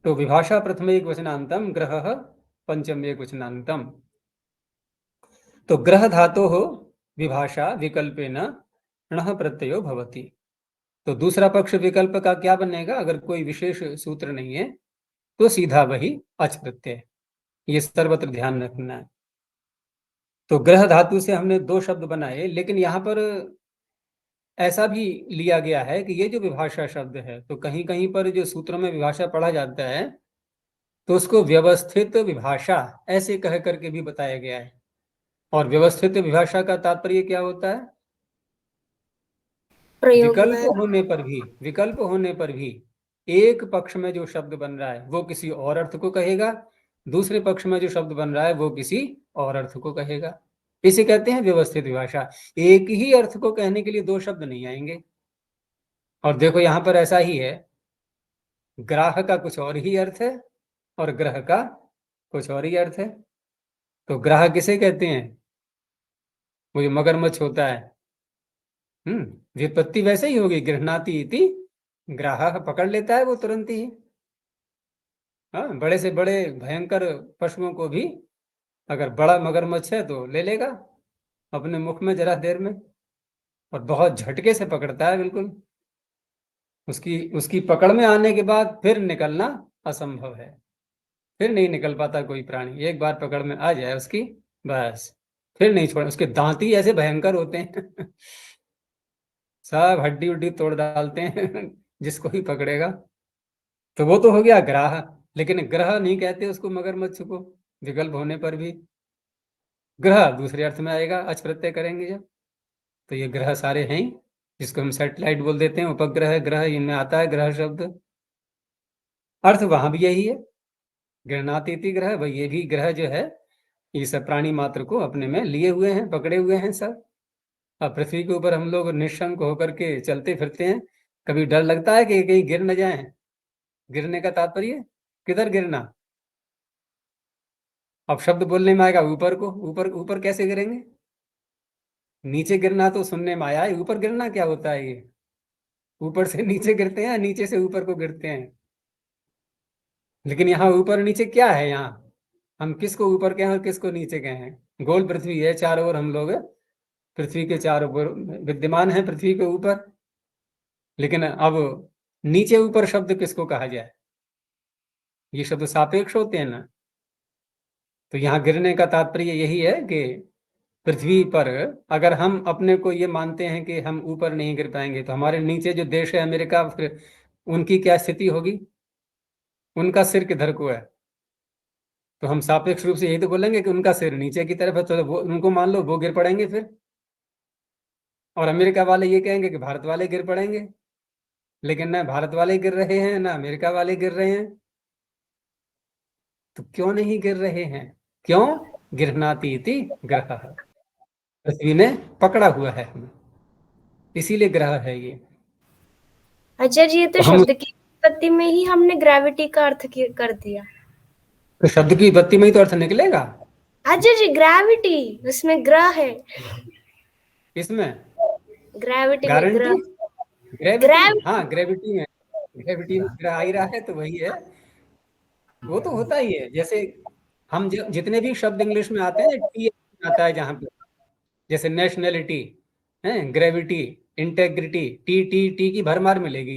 तो विभाषा प्रथम एक वचनांतम, ग्रह पंचम एक वचनांतम। तो ग्रह धातु हो विभाषा विकल्पेन णः प्रत्ययो भवति। तो दूसरा पक्ष विकल्प का क्या बनेगा? अगर कोई विशेष सूत्र नहीं है तो सीधा वही अच प्रत्यय, ये सर्वत्र ध्यान रखना है। तो ग्रह धातु से हमने दो शब्द बनाए, लेकिन यहाँ पर ऐसा भी लिया गया है कि ये जो विभाषा शब्द है, तो कहीं कहीं पर जो सूत्रों में विभाषा पढ़ा जाता है तो उसको व्यवस्थित विभाषा ऐसे कह करके भी बताया गया है। और व्यवस्थित विभाषा का तात्पर्य क्या होता है? प्रयोग विकल्प में। होने पर भी, विकल्प होने पर भी एक पक्ष में जो शब्द बन रहा है वो किसी और अर्थ को कहेगा, दूसरे पक्ष में जो शब्द बन रहा है वो किसी और अर्थ को कहेगा। इसे कहते हैं व्यवस्थित विभाषा। एक ही अर्थ को कहने के लिए दो शब्द नहीं आएंगे। और देखो यहां पर ऐसा ही है, ग्राह का कुछ और ही अर्थ है और ग्रह का कुछ और ही अर्थ है। तो ग्राह किसे कहते हैं? वो जो मगरमच्छ होता है, व्युत्पत्ति वैसे ही होगी, गृह्णाति इति ग्राह, पकड़ लेता है वो तुरंत ही। हाँ, बड़े से बड़े भयंकर पशुओं को भी अगर बड़ा मगरमच्छ है तो ले लेगा अपने मुख में जरा देर में, और बहुत झटके से पकड़ता है बिल्कुल। उसकी पकड़ में आने के बाद फिर निकलना असंभव है, फिर नहीं निकल पाता कोई प्राणी। एक बार पकड़ में आ जाए उसकी, बस फिर नहीं छोड़। उसके दांत ही ऐसे भयंकर होते हैं सब हड्डी उड्डी तोड़ डालते हैं जिसको भी पकड़ेगा। तो वो तो हो गया ग्राह, लेकिन ग्रह नहीं कहते उसको मगरमच्छ को, विकल्प होने पर भी। ग्रह दूसरे अर्थ में आएगा अच प्रत्यय करेंगे जब। तो ये ग्रह सारे हैं ही, जिसको हम सैटेलाइट बोल देते हैं, उपग्रह, ग्रह, इनमें आता है ग्रह शब्द। अर्थ वहां भी यही है, गृहणातीति ग्रह। भाई ये भी ग्रह जो है, ये सब प्राणी मात्र को अपने में लिए हुए हैं, पकड़े हुए हैं सब। अब पृथ्वी के ऊपर हम लोग निशंक होकर के चलते फिरते हैं, कभी डर लगता है कि कहीं गिर न जाए? गिरने का तात्पर्य किधर गिरना? अब शब्द बोलने में आएगा ऊपर को, ऊपर ऊपर कैसे गिरेंगे? नीचे गिरना तो सुनने में आया है, ऊपर गिरना क्या होता है? ये ऊपर से नीचे गिरते हैं, नीचे से ऊपर को गिरते हैं। लेकिन यहाँ ऊपर नीचे क्या है? यहाँ हम किसको ऊपर कहें और किसको नीचे कहें? गोल पृथ्वी है, चारों ओर हम लोग पृथ्वी के चारों ओर विद्यमान है, पृथ्वी के ऊपर। लेकिन अब नीचे ऊपर शब्द किसको कहा जाए? ये शब्द सापेक्ष होते हैं ना। तो यहाँ गिरने का तात्पर्य यही है कि पृथ्वी पर अगर हम अपने को ये मानते हैं कि हम ऊपर नहीं गिर पाएंगे, तो हमारे नीचे जो देश है अमेरिका, फिर उनकी क्या स्थिति होगी? उनका सिर किधर को है? तो हम सापेक्ष रूप से यही तो बोलेंगे कि उनका सिर नीचे की तरफ है, तो वो उनको मान लो वो गिर पड़ेंगे फिर। और अमेरिका वाले ये कहेंगे कि भारत वाले गिर पड़ेंगे। लेकिन ना भारत वाले गिर रहे हैं ना अमेरिका वाले गिर रहे हैं। तो क्यों नहीं गिर रहे हैं? क्यों? गिरनाती इति ग्रह, पृथ्वी ने पकड़ा हुआ है हमें, इसीलिए ग्रह है ये। अच्छा जी, ये तो हम शब्द की उत्पत्ति में ही हमने ग्रेविटी का अर्थ कर दिया। तो शब्द की विपत्ति में ही तो अर्थ निकलेगा। अच्छा जी, ग्रेविटी, उसमें ग्रह है। इसमें ग्रेविटी में गारंटी, ग्रह, ग्रेविटी, हाँ ग्रेविटी में, ग्रेविटी में ग्रह आ ही रहा है, तो वही है। वो तो होता ही है। जैसे हम जितने भी शब्द इंग्लिश में आते हैं, टी आता है जहां पे, जैसे नेशनैलिटी है, gravity, integrity, T T T की भरमार मिलेगी।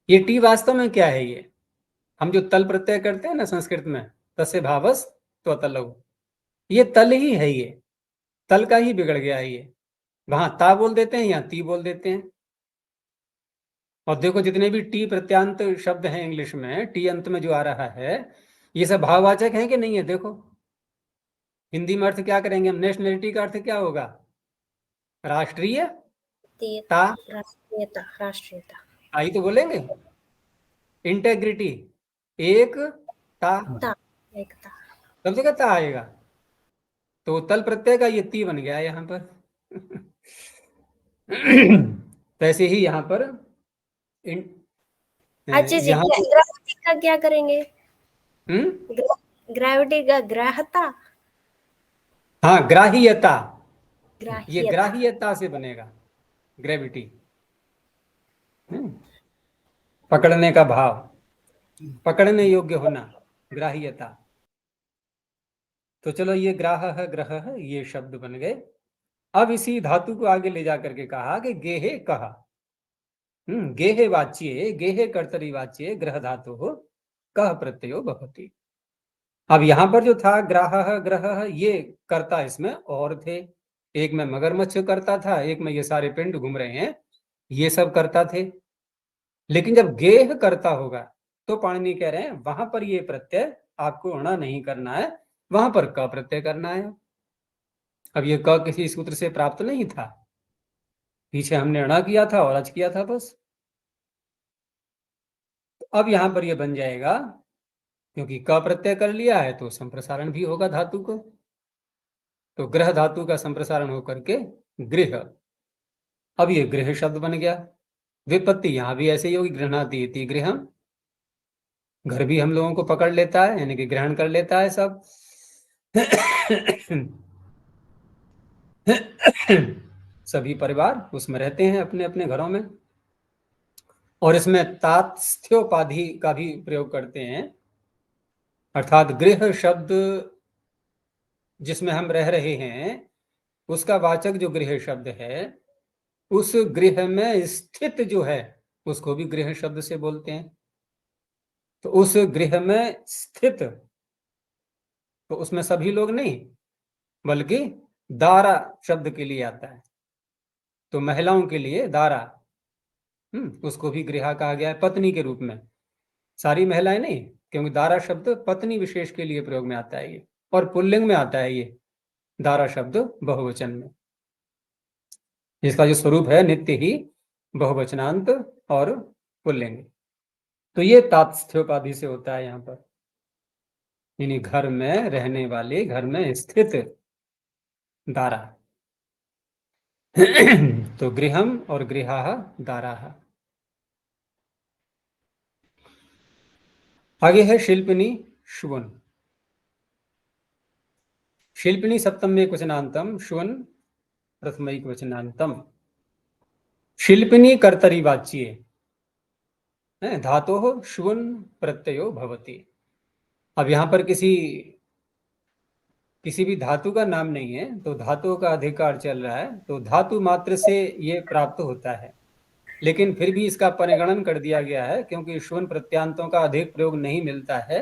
ये टी वास्तव में क्या है? ये हम जो तल प्रत्यय करते हैं ना संस्कृत में, तस्य भावस तो तलऊ, ये तल ही है। ये तल का ही बिगड़ गया है। ये वहां ता बोल देते हैं, यहाँ ती बोल देते हैं। और देखो जितने भी टी प्रत्यांत शब्द हैं इंग्लिश में, टी अंत में जो आ रहा है, ये सब भाववाचक हैं कि नहीं है? देखो हिंदी में अर्थ क्या करेंगे हम? नेशनलिटी का अर्थ क्या होगा? राष्ट्रीय ता, राष्ट्रीयता, राष्ट्रीयता, आई तो बोलेंगे। इंटेग्रिटी, एक ता, एकता, सब जगह ता आएगा। तो तल प्रत्यय का ये ती बन गया है यहाँ पर तैसे ही यहाँ पर अच्छा जी, यहाँ ग्रेविटी का क्या करेंगे? हम्म, ग्रेविटी का ग्राहता, हाँ ग्राह्यता, ये ग्राह्यता, ग्राह्यता से बनेगा ग्रेविटी। पकड़ने का भाव, पकड़ने योग्य होना, ग्राह्यता। तो चलो ये ग्राह है, ग्रह है, ये शब्द बन गए। अब इसी धातु को आगे ले जाकर के कहा कि गेहे कहा, गेहे वाच्ये, गेहे कर्तरी वाच्ये ग्रह धातु हो कह प्रत्ययो भवति। अब यहां पर जो था ग्राह ग्रह, ये कर्ता इसमें और थे। एक में मगरमच्छ करता था, एक में ये सारे पिंड घूम रहे हैं, ये सब करता थे। लेकिन जब गेह करता होगा, तो पाणिनि कह रहे हैं वहां पर ये प्रत्यय आपको अणा नहीं करना है, वहां पर क प्रत्यय करना है। अब ये क किसी सूत्र से प्राप्त नहीं था, पीछे हमने अणा किया था और अच किया था बस। अब यहां पर ये बन जाएगा, क्योंकि क प्रत्यय कर लिया है तो संप्रसारण भी होगा धातु को। तो ग्रह धातु का संप्रसारण होकर के गृह, अब ये गृह शब्द बन गया। विपत्ति यहां भी ऐसे ही होगी, गृहणाति इति गृहम। घर भी हम लोगों को पकड़ लेता है, यानी कि ग्रहण कर लेता है सब सभी परिवार उसमें रहते हैं अपने अपने घरों में। और इसमें तात्स्थ्योपाधि का भी प्रयोग करते हैं, अर्थात गृह शब्द जिसमें हम रह रहे हैं, उसका वाचक जो गृह शब्द है, उस गृह में स्थित जो है उसको भी गृह शब्द से बोलते हैं। तो उस गृह में स्थित, तो उसमें सभी लोग नहीं, बल्कि दारा शब्द के लिए आता है। तो महिलाओं के लिए दारा, उसको भी गृहा कहा गया है, पत्नी के रूप में। सारी महिलाएं नहीं, क्योंकि दारा शब्द पत्नी विशेष के लिए प्रयोग में आता है ये, और पुल्लिंग में आता है ये दारा शब्द बहुवचन में। इसका जो स्वरूप है नित्य ही बहुवचनांत और पुल्लिंग। तो ये तात्स्थ्योपाधि से होता है यहाँ पर, यानी घर में रहने वाले, घर में स्थित दारा। तो गृहम और गृहा दारा। आगे है शिल्पिनी शुवन। शिल्पिनी सप्तम एक वचनांतम, शुवन प्रथम एक वचनांतम। शिल्पिनी कर्तरी वाच्ये धातोः शुवन प्रत्ययो भवति। अब यहाँ पर किसी भी धातु का नाम नहीं है, तो धातुओं का अधिकार चल रहा है, तो धातु मात्र से ये प्राप्त होता है। लेकिन फिर भी इसका परिगणन कर दिया गया है, क्योंकि शुवन प्रत्यांतों का अधिक प्रयोग नहीं मिलता है,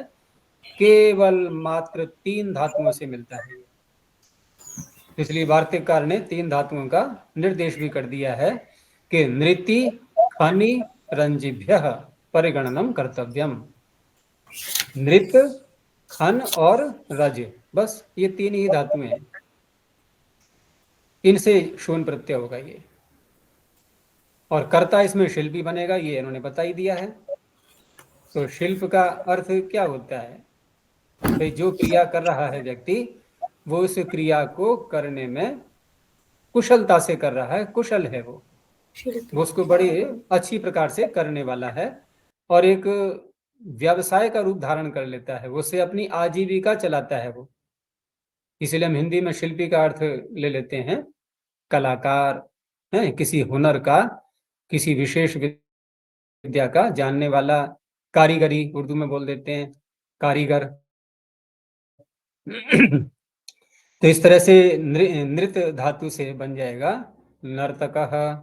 केवल मात्र 3 धातुओं से मिलता है। इसलिए वार्तिककार ने 3 धातुओं का निर्देश भी कर दिया है कि नृति खनि रंजिभ्यः परिगणनम कर्तव्यम। नृत, खन और रज, बस ये 3 ही धातुएं हैं, इनसे शून प्रत्यय होगा ये। और कर्ता इसमें शिल्पी बनेगा, ये इन्होंने बता ही दिया है। तो शिल्प का अर्थ क्या होता है? तो जो क्रिया कर रहा है व्यक्ति, वो उस क्रिया को करने में कुशलता से कर रहा है, कुशल है वो उसको बड़ी अच्छी प्रकार से करने वाला है, और एक व्यवसाय का रूप धारण कर लेता है, उससे अपनी आजीविका चलाता है वो। इसलिए हम हिंदी में शिल्पी का अर्थ ले लेते हैं कलाकार, है किसी हुनर का, किसी विशेष विद्या का जानने वाला, कारीगरी उर्दू में बोल देते हैं, कारीगर। तो इस तरह से नृत्य धातु से बन जाएगा नर्तकः,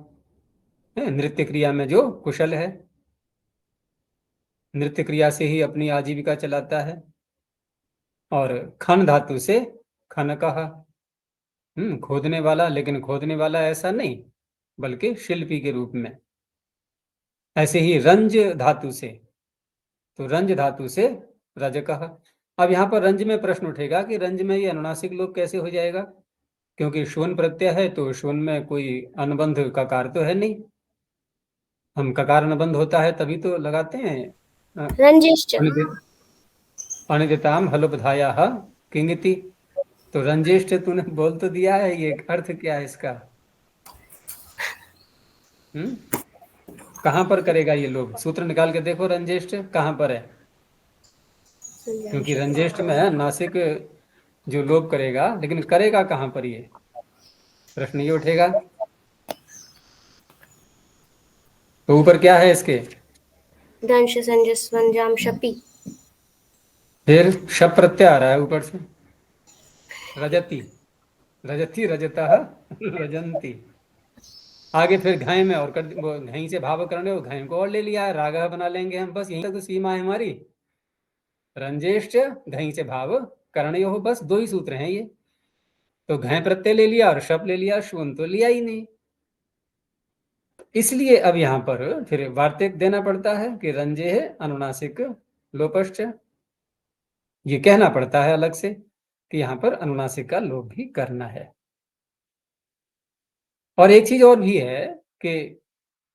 नृत्य क्रिया में जो कुशल है, नृत्य क्रिया से ही अपनी आजीविका चलाता है। और खन धातु से खनकः, खोदने वाला, लेकिन खोदने वाला ऐसा नहीं, बल्कि शिल्पी के रूप में। ऐसे ही रंज धातु से, तो रंज धातु से रजकः। अब यहाँ पर रंज में प्रश्न उठेगा कि रंज में ये अनुनासिक लोप कैसे हो जाएगा, क्योंकि शून प्रत्यय है, तो शून में कोई अनुबंध ककार तो है नहीं। हम ककार अनुबंध होता है तभी तो लगाते हैं अनिदिताम हलोपधाया किंगिति। तो रंजेष्ट तूने बोल तो दिया है, ये अर्थ क्या है इसका? कहाँ पर करेगा ये लोग? सूत्र निकाल के देखो, रंजेष्ट कहाँ पर है? क्योंकि रंजेष्ट में है नासिक जो लोप करेगा, लेकिन करेगा कहाँ पर? ये प्रश्न ये उठेगा। तो ऊपर क्या है इसके? दंश संजस वंजाम शपी। फिर शप प्रत्यय आ रहा है ऊपर से, रजती, रजती, रजतः, रजंती। आगे फिर घाय में और कर, वो घई से भाव करने, वो घाय को और ले लिया है, रागह बना लेंगे हम। बस यहीं तक तो सीमा है हमारी। रंजेष्ट घई से भाव करने हो, बस 2 ही सूत्र हैं ये। तो घय प्रत्यय ले लिया और शप ले लिया, शून तो लिया ही नहीं। इसलिए अब यहाँ पर फिर वार्तिक देना पड़ता है कि रंजे है अनुनासिक लोपश्च। ये कहना पड़ता है अलग से कि यहाँ पर अनुनासिक का लोप भी करना है। और एक चीज और भी है कि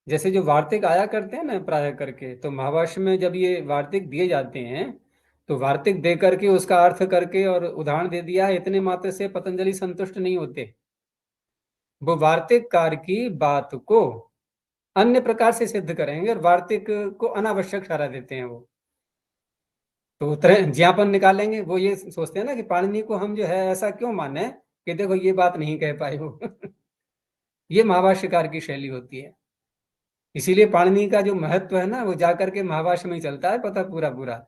जैसे जो वार्तिक आया करते हैं ना प्राय करके, तो महाभाष्य में जब ये वार्तिक दिए जाते हैं, तो वार्तिक दे करके उसका अर्थ करके और उदाहरण दे दिया है, इतने मात्र से पतंजलि संतुष्ट नहीं होते। वो वार्तिककार की बात को अन्य प्रकार से सिद्ध करेंगे, और वार्तिक को अनावश्यक ठहरा देते हैं वो। तो ज्ञापन निकालेंगे। वो ये सोचते हैं ना कि पाणिनि को हम जो है ऐसा क्यों माने कि देखो ये बात नहीं कह पाए वो। ये महाभाष्यकार की शैली होती है। इसीलिए पाणिनि का जो महत्व है ना, वो जाकर के महाभाष्य में ही चलता है पता पूरा पूरा।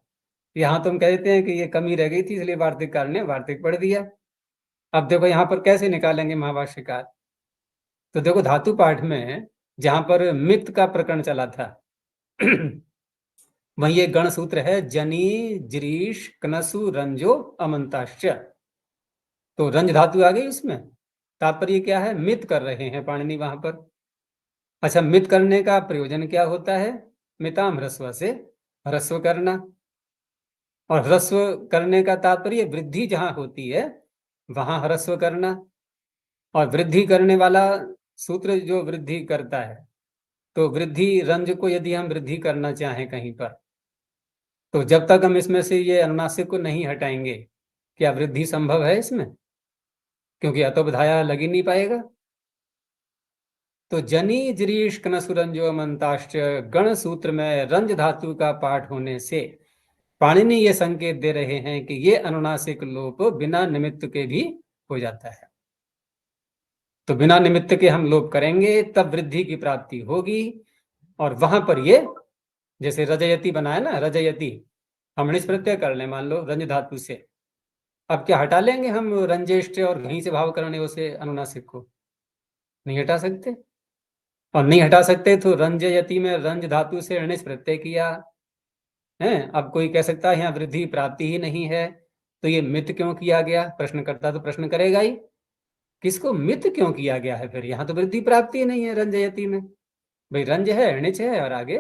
यहाँ तुम कहते हैं कि ये कमी रह गई थी, इसलिए वार्तिककार ने वार्तिक पढ़ दिया। अब देखो यहाँ पर कैसे निकालेंगे महाभाष्यकार। तो देखो धातु पाठ में जहां पर मित का प्रकरण चला था, वही एक गण सूत्र है, जनी जरीश कनसु रंजो अमंताश्च। तो रंज धातु आ गई उसमें। तात्पर्य क्या है? मित कर रहे हैं पाणिनि वहां पर। अच्छा, मित करने का प्रयोजन क्या होता है? मिताम ह्रस्व से ह्रस्व करना। और ह्रस्व करने का तात्पर्य वृद्धि जहां होती है वहां ह्रस्व करना। और वृद्धि करने वाला सूत्र जो वृद्धि करता है, तो वृद्धि रंज को यदि हम वृद्धि करना चाहें कहीं पर, तो जब तक हम इसमें से ये अनुनासिक को नहीं हटाएंगे, क्या वृद्धि संभव है इसमें? क्योंकि अतोबधाया लग ही नहीं पाएगा। तो जनी जरीश कनसुरंजो मंताश्च गण सूत्र में रंज धातु का पाठ होने से पाणिनि ये संकेत दे रहे हैं कि ये अनुनासिक लोप बिना निमित्त के भी हो जाता है। तो बिना निमित्त के हम लोप करेंगे तब वृद्धि की प्राप्ति होगी। और वहां पर ये जैसे रजयति बनाया ना, रजयति हम निष् प्रत्यय कर लें मान लो रंज धातु से। अब क्या हटा लेंगे हम रंजेष्ट और घहीं से भाव करने से अनुनासिक को? नहीं हटा सकते। और नहीं हटा सकते तो रंजयति में रंज धातु से निष् प्रत्यय किया है। अब कोई कह सकता है यहाँ वृद्धि प्राप्ति ही नहीं है, तो ये मित क्यों किया गया? प्रश्न करता तो प्रश्न करेगा ही, किसको मित क्यों किया गया है? फिर यहाँ तो वृद्धि प्राप्ति ही नहीं है रंजयति में। भाई रंज है, अणिच है, और आगे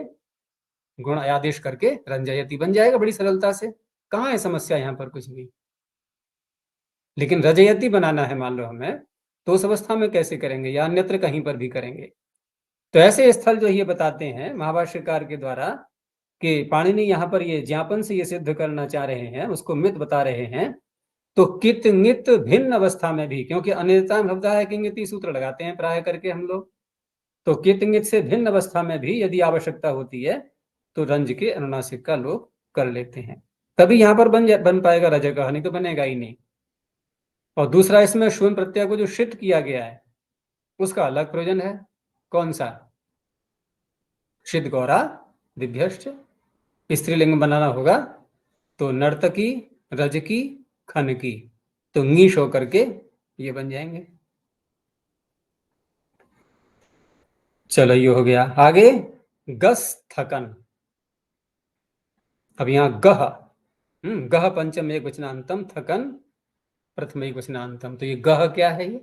गुण आदेश करके रंजयति बन जाएगा बड़ी सरलता से। कहाँ है समस्या यहाँ पर? कुछ भी। लेकिन रजयति बनाना है मान लो हमें, तो उस अवस्था में कैसे करेंगे? या अन्यत्र कहीं पर भी करेंगे? तो ऐसे स्थल जो ये बताते हैं महाभाष्यकार के द्वारा कि पाणिनि यहाँ पर ये ज्ञापन से ये सिद्ध करना चाह रहे हैं, उसको मित बता रहे हैं। तो कित नित भिन्न अवस्था में भी, क्योंकि अनियता में होता है किंगिति सूत्र लगाते हैं प्राय करके हम लोग, तो कित से भिन्न अवस्था में भी यदि आवश्यकता होती है तो रंज के अनुनासिक का लोप कर लेते हैं। तभी यहाँ पर बन पाएगा रजगह, नहीं तो बनेगा ही नहीं। और दूसरा, इसमें शून्य प्रत्यय को जो शित किया गया है उसका अलग प्रयोजन है। कौन सा? शित गौरा दिभ्यश्च। स्त्रीलिंग बनाना होगा तो नर्तकी, रजकी, खनकी, तो ङीश होकर के ये बन जाएंगे। चलो ये हो गया। आगे गस थकन। अब यहाँ गह गह पंचम एक वचनांतम, थकन प्रथम एक वचनांतम। तो ये गह क्या है? ये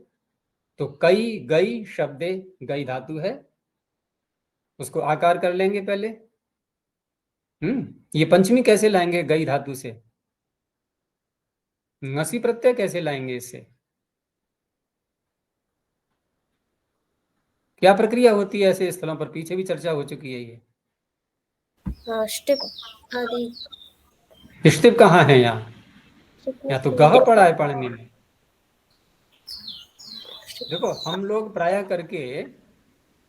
तो कई गई शब्दे, गई धातु है, उसको आकार कर लेंगे पहले। ये पंचमी कैसे लाएंगे गई धातु से? ngसी प्रत्यय कैसे लाएंगे इससे? क्या प्रक्रिया होती है ऐसे स्थलों पर? पीछे भी चर्चा हो चुकी है ये। स्टिप आदि। स्टिप कहाँ है यहाँ? या तो गह पड़ा है पाणिनि में। देखो हम लोग प्राय करके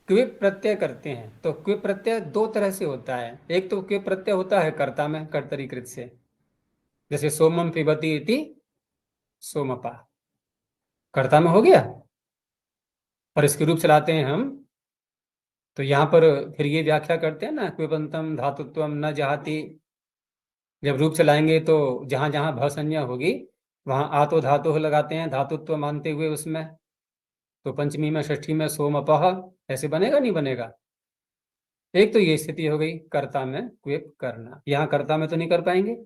क्विप प्रत्यय करते हैं, तो क्विप प्रत्यय दो तरह से होता है। एक तो क्विप प्रत्यय होता है कर्ता में, कर्तरीकृत से, जैसे सोमम पिबती इति सोमपा, कर्ता में हो गया। और इसके रूप चलाते हैं हम, तो यहाँ पर फिर ये व्याख्या करते हैं ना, क्विपंतम धातुत्वम न जहाति। जब रूप चलाएंगे तो जहां जहां भ संज्ञा होगी वहां आतो धातु लगाते हैं धातुत्व मानते हुए उसमें। तो पंचमी में, षष्ठी में सोमपह, ऐसे बनेगा नहीं बनेगा? एक तो ये स्थिति हो गई कर्ता में क्विप करना। यहाँ कर्ता में तो नहीं कर पाएंगे।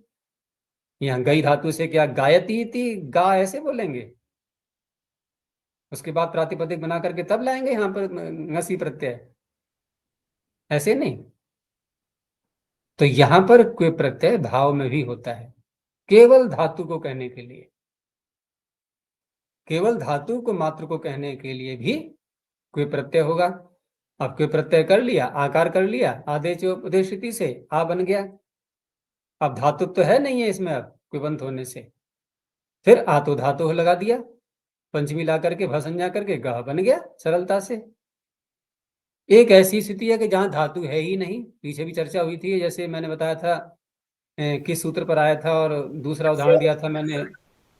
यहाँ गई धातु से क्या गायती थी, गा ऐसे बोलेंगे, उसके बाद प्रातिपदिक बना करके तब लाएंगे यहाँ पर ngसी प्रत्यय, ऐसे नहीं। तो यहां पर क्विप प्रत्यय भाव में भी होता है, केवल धातु को कहने के लिए, केवल धातु को मात्र को कहने के लिए भी क्विप प्रत्यय होगा। अब क्विप प्रत्यय कर लिया, आकार कर लिया, आदेश उपदेशिति से आ बन गया। अब धातु तो है नहीं है इसमें, अब क्विबंत होने से फिर आ तो धातु लगा दिया, पंचमी ला करके भसंज्ञा करके गह बन गया सरलता से। एक ऐसी स्थिति है कि जहां धातु है ही नहीं, पीछे भी चर्चा हुई थी, जैसे मैंने बताया था किस सूत्र पर आया था, और दूसरा उदाहरण दिया था मैंने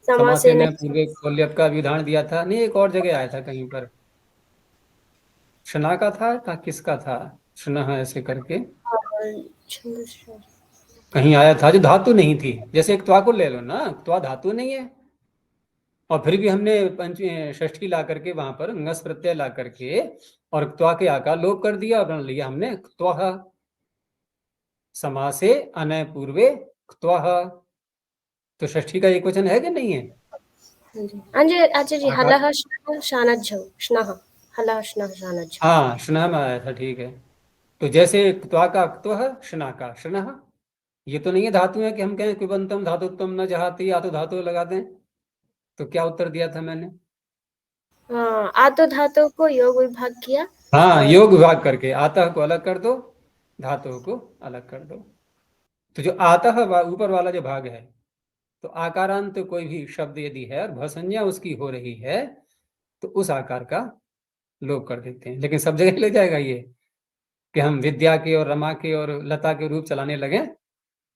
समासेन पूर्वे कौल्यप का भी उदाहरण दिया था। नहीं, एक और जगह आया था कहीं पर, क्षणा का था किसका था, क्षण ऐसे करके कहीं आया था, जो धातु नहीं थी। जैसे एक त्वा को ले लो ना, त्वा धातु नहीं है, और फिर भी हमने षष्ठी ला करके वहां पर ngस प्रत्यय ला करके और त्वा के आकार लोप कर दिया और बना लिया हमने त्वा। समासे अनय पूर्वे क्त्वः। तो षष्ठी का एक वचन है कि नहीं है? हाँ जी आचार्य जी, आकार- हलः श्नः शानज्झौ, श्नः, हलः श्नः शानज्झौ। हाँ, श्नः में आया था, ठीक है। तो जैसे क्त्वा का क्त्वः, श्ना का श्नः, ये तो नहीं है धातु है कि हम कहें कुबंतम धातुत्वम न जहाती, या तो धातु लगा दें। तो क्या उत्तर दिया था मैंने? हाँ, आतो धातु को योग विभाग किया। हाँ, और योग विभाग करके आतः को अलग कर दो, धातु को अलग कर दो। तो जो आतः ऊपर वाला जो भाग है, तो आकारांत कोई भी शब्द यदि है और भसंज्ञा उसकी हो रही है, तो उस आकार का लोप कर देते हैं। लेकिन सब जगह ले जाएगा ये कि हम विद्या के और रमा के और लता के रूप चलाने लगे,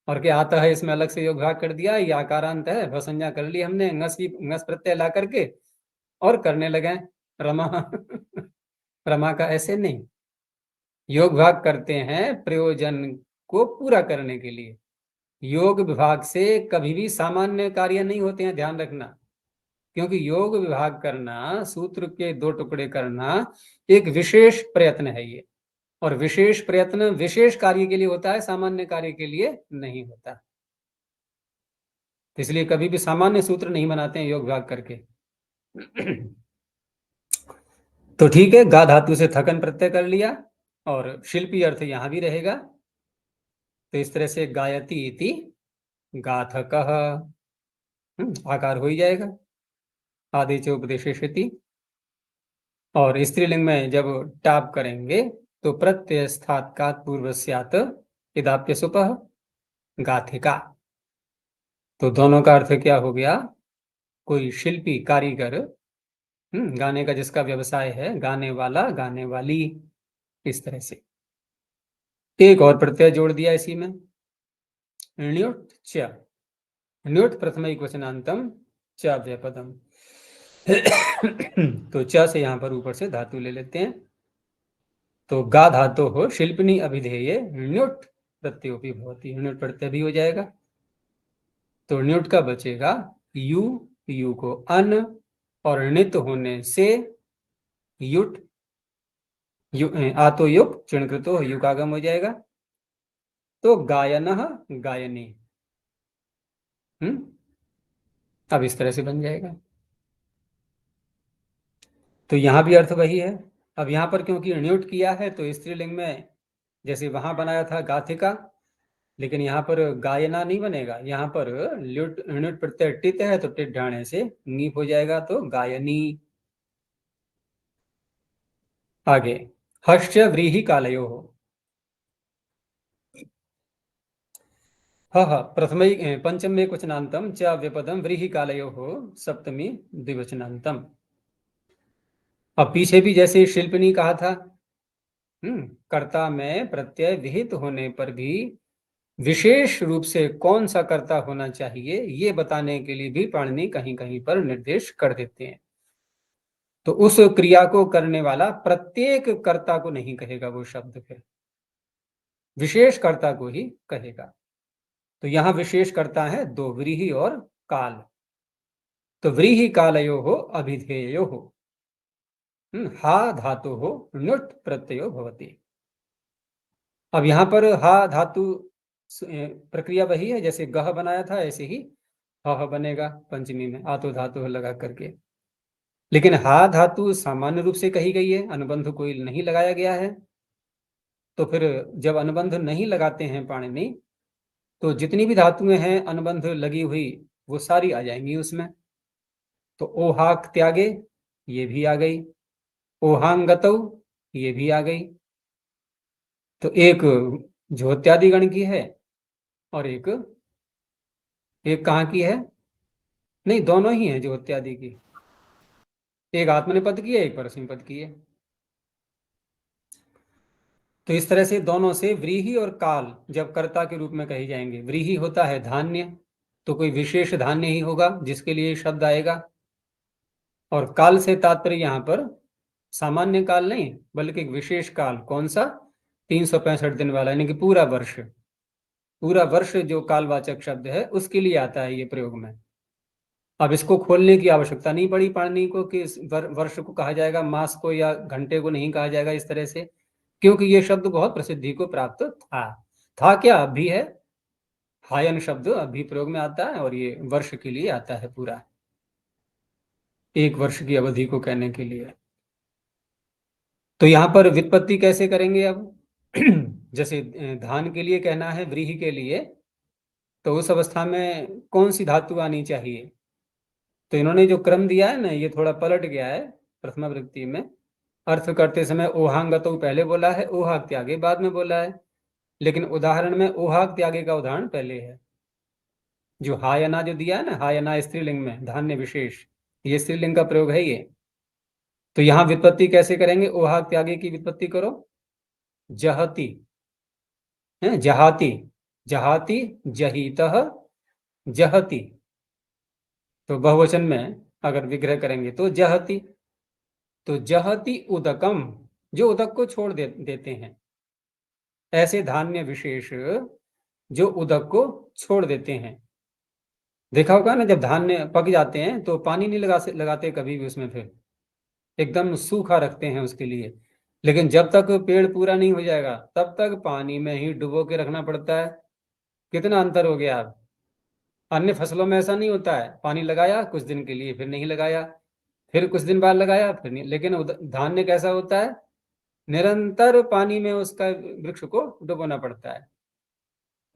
और क्या आता है इसमें अलग से योग भाग कर दिया, ये आकारांत है, भसंज्ञा कर ली हमने, ngस प्रत्यय ला करके और करने लगे रमा। रमा का ऐसे नहीं, योग भाग करते हैं प्रयोजन को पूरा करने के लिए। योग विभाग से कभी भी सामान्य कार्य नहीं होते हैं, ध्यान रखना। क्योंकि योग विभाग करना, सूत्र के दो टुकड़े करना, एक विशेष प्रयत्न है ये, और विशेष प्रयत्न विशेष कार्य के लिए होता है, सामान्य कार्य के लिए नहीं होता। इसलिए कभी भी सामान्य सूत्र नहीं बनाते हैं योग विभाग करके। तो ठीक है, गा धातु से थकन प्रत्यय कर लिया, और शिल्पी अर्थ यहां भी रहेगा। तो इस तरह से गायती इति गाथकः, आकार हो ही जाएगा, आदेश उपदेशेषति। और स्त्रीलिंग में जब टाप करेंगे तो प्रत्यय स्थात का पूर्वस्यात् इदाप्य सुपः गाथिका। तो दोनों का अर्थ क्या हो गया? कोई शिल्पी, कारीगर, गाने का जिसका व्यवसाय है, गाने वाला, गाने वाली, इस तरह से। एक और प्रत्यय जोड़ दिया इसी में, ण्युट च, ण्युट प्रथम एक वचनांतम च व्यपदम। तो च से यहां पर ऊपर से धातु ले लेते हैं। तो गा धातु हो शिल्पनी अभिधेय ण्युट प्रत्योपि भवति, ण्युट प्रत्यय भी हो जाएगा। तो ण्युट का बचेगा यू, यू को अन, और णित होने से युट, आतो युग चिणकृतो युगागम हो जाएगा। तो गायनः गायनी, अब इस तरह से बन जाएगा। तो यहां भी अर्थ वही है। अब यहां पर क्योंकि ण्युट किया है तो स्त्रीलिंग में जैसे वहां बनाया था गाथिका, लेकिन यहाँ पर गायना नहीं बनेगा, यहाँ पर ण्युट प्रत्यय टित है, तो टिट ढाने से नीप हो जाएगा, तो गायनी। आगे हश्च व्रीहि कालयो हो, प्रथम पंचम एक वचनांतम च व्यपदम व्रीहि कालयो हो सप्तमी द्विवचनांतम। अब पीछे भी जैसे शिल्पनी कहा था, कर्ता में प्रत्यय विहित होने पर भी विशेष रूप से कौन सा कर्ता होना चाहिए, ये बताने के लिए भी पाणिनि कहीं कहीं पर निर्देश कर देते हैं। तो उस क्रिया को करने वाला प्रत्येक कर्ता को नहीं कहेगा वो शब्द, फिर विशेष कर्ता को ही कहेगा। तो यहां विशेष कर्ता है दो, व्रीहि और काल। तो व्रीहि कालयो हो अभिधेयो हो, हा धातु हो नुट प्रत्ययो भवति। अब यहां पर हा धातु प्रक्रिया वही है, जैसे गह बनाया था ऐसे ही ह बनेगा पंचमी में, आतो धातु लगा करके। लेकिन हा धातु सामान्य रूप से कही गई है, अनुबंध कोई नहीं लगाया गया है। तो फिर जब अनुबंध नहीं लगाते हैं पाणिनि, तो जितनी भी धातुएं हैं अनुबंध लगी हुई, वो सारी आ जाएंगी उसमें। तो ओहाक त्यागे, ये भी आ गई, ओहांगतौ, ये भी आ गई। तो एक ज्योत्यादि गण की है, और एक कहाँ की है? नहीं, दोनों ही है ज्योत्यादि की, एक आत्मनेपद की है, एक परस्मैपद की है। तो इस तरह से दोनों से व्रीहि और काल जब कर्ता के रूप में कही जाएंगे, व्रीहि होता है धान्य, तो कोई विशेष धान्य ही होगा जिसके लिए शब्द आएगा। और काल से तात्पर्य यहाँ पर सामान्य काल नहीं, बल्कि एक विशेष काल। कौन सा? 365 दिन वाला, यानी कि पूरा वर्ष। पूरा वर्ष जो कालवाचक शब्द है उसके लिए आता है ये प्रयोग में। अब इसको खोलने की आवश्यकता नहीं पड़ी पाणिनि को कि वर्ष को कहा जाएगा, मास को या घंटे को नहीं कहा जाएगा इस तरह से, क्योंकि ये शब्द बहुत प्रसिद्धि को प्राप्त था क्या, अब भी है। हायन शब्द अभी प्रयोग में आता है और ये वर्ष के लिए आता है, पूरा 1 वर्ष की अवधि को कहने के लिए। तो यहां पर व्युत्पत्ति कैसे करेंगे अब? जैसे धान के लिए कहना है, व्रीहि के लिए, तो उस अवस्था में कौन सी धातु आनी चाहिए? तो इन्होंने जो क्रम दिया है ना, ये थोड़ा पलट गया है प्रथमा विभक्ति में। अर्थ करते समय ओहांगतो पहले बोला है, ओहाग त्यागे बाद में बोला है। लेकिन उदाहरण में ओहाग त्यागे का उदाहरण पहले है। जो हायना जो दिया है ना, हायना स्त्रीलिंग में धान्य विशेष, ये स्त्रीलिंग का प्रयोग है ये। तो यहां व्युत्पत्ति कैसे करेंगे? ओहाग त्यागे की व्युत्पत्ति करो, जहति है, जहाति, जहाति, जहीतः, जहति। तो बहुवचन में अगर विग्रह करेंगे तो जहति। तो जहति उदकम, जो उदक को छोड़ देते हैं, ऐसे धान्य विशेष जो उदक को छोड़ देते हैं। देखा होगा ना, जब धान्य पक जाते हैं तो पानी नहीं लगाते कभी भी उसमें, फिर एकदम सूखा रखते हैं उसके लिए। लेकिन जब तक पेड़ पूरा नहीं हो जाएगा तब तक पानी में ही डुबो के रखना पड़ता है। कितना अंतर हो गया अब। अन्य फसलों में ऐसा नहीं होता है, पानी लगाया कुछ दिन के लिए, फिर नहीं लगाया, फिर कुछ दिन बाद लगाया, फिर नहीं। लेकिन धान्य कैसा होता है? निरंतर पानी में उसका वृक्ष को डुबोना पड़ता है।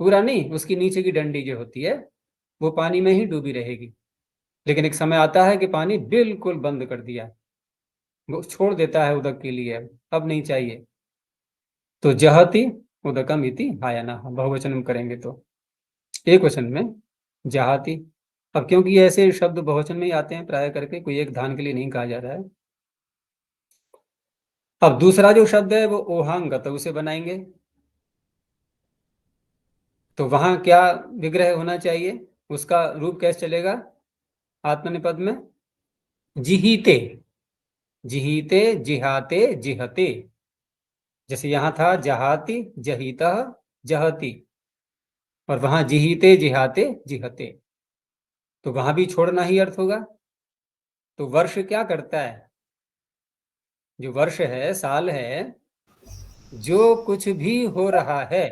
पूरा नहीं, उसकी नीचे की डंडी जो होती है वो पानी में ही डूबी रहेगी। लेकिन एक समय आता है कि पानी बिल्कुल बंद कर दिया, वो छोड़ देता है उदक के लिए, अब नहीं चाहिए। तो जहति उदकम इति हायना, बहुवचन में करेंगे तो। एक वचन में जहाति। अब क्योंकि ऐसे शब्द बहुवचन में ही आते हैं प्राय करके, कोई एक धान के लिए नहीं कहा जा रहा है। अब दूसरा जो शब्द है वो ओहांगत, उसे बनाएंगे। तो वहां क्या विग्रह होना चाहिए? उसका रूप कैसे चलेगा आत्मनिपद में? जिहीते, जिहीते, जिहाते, जिहते। जैसे यहां था जहाति, जहीता, जहति, और वहां जिहीते, जिहाते, जिहते। तो वहां भी छोड़ना ही अर्थ होगा। तो वर्ष क्या करता है? जो वर्ष है, साल है, जो कुछ भी हो रहा है,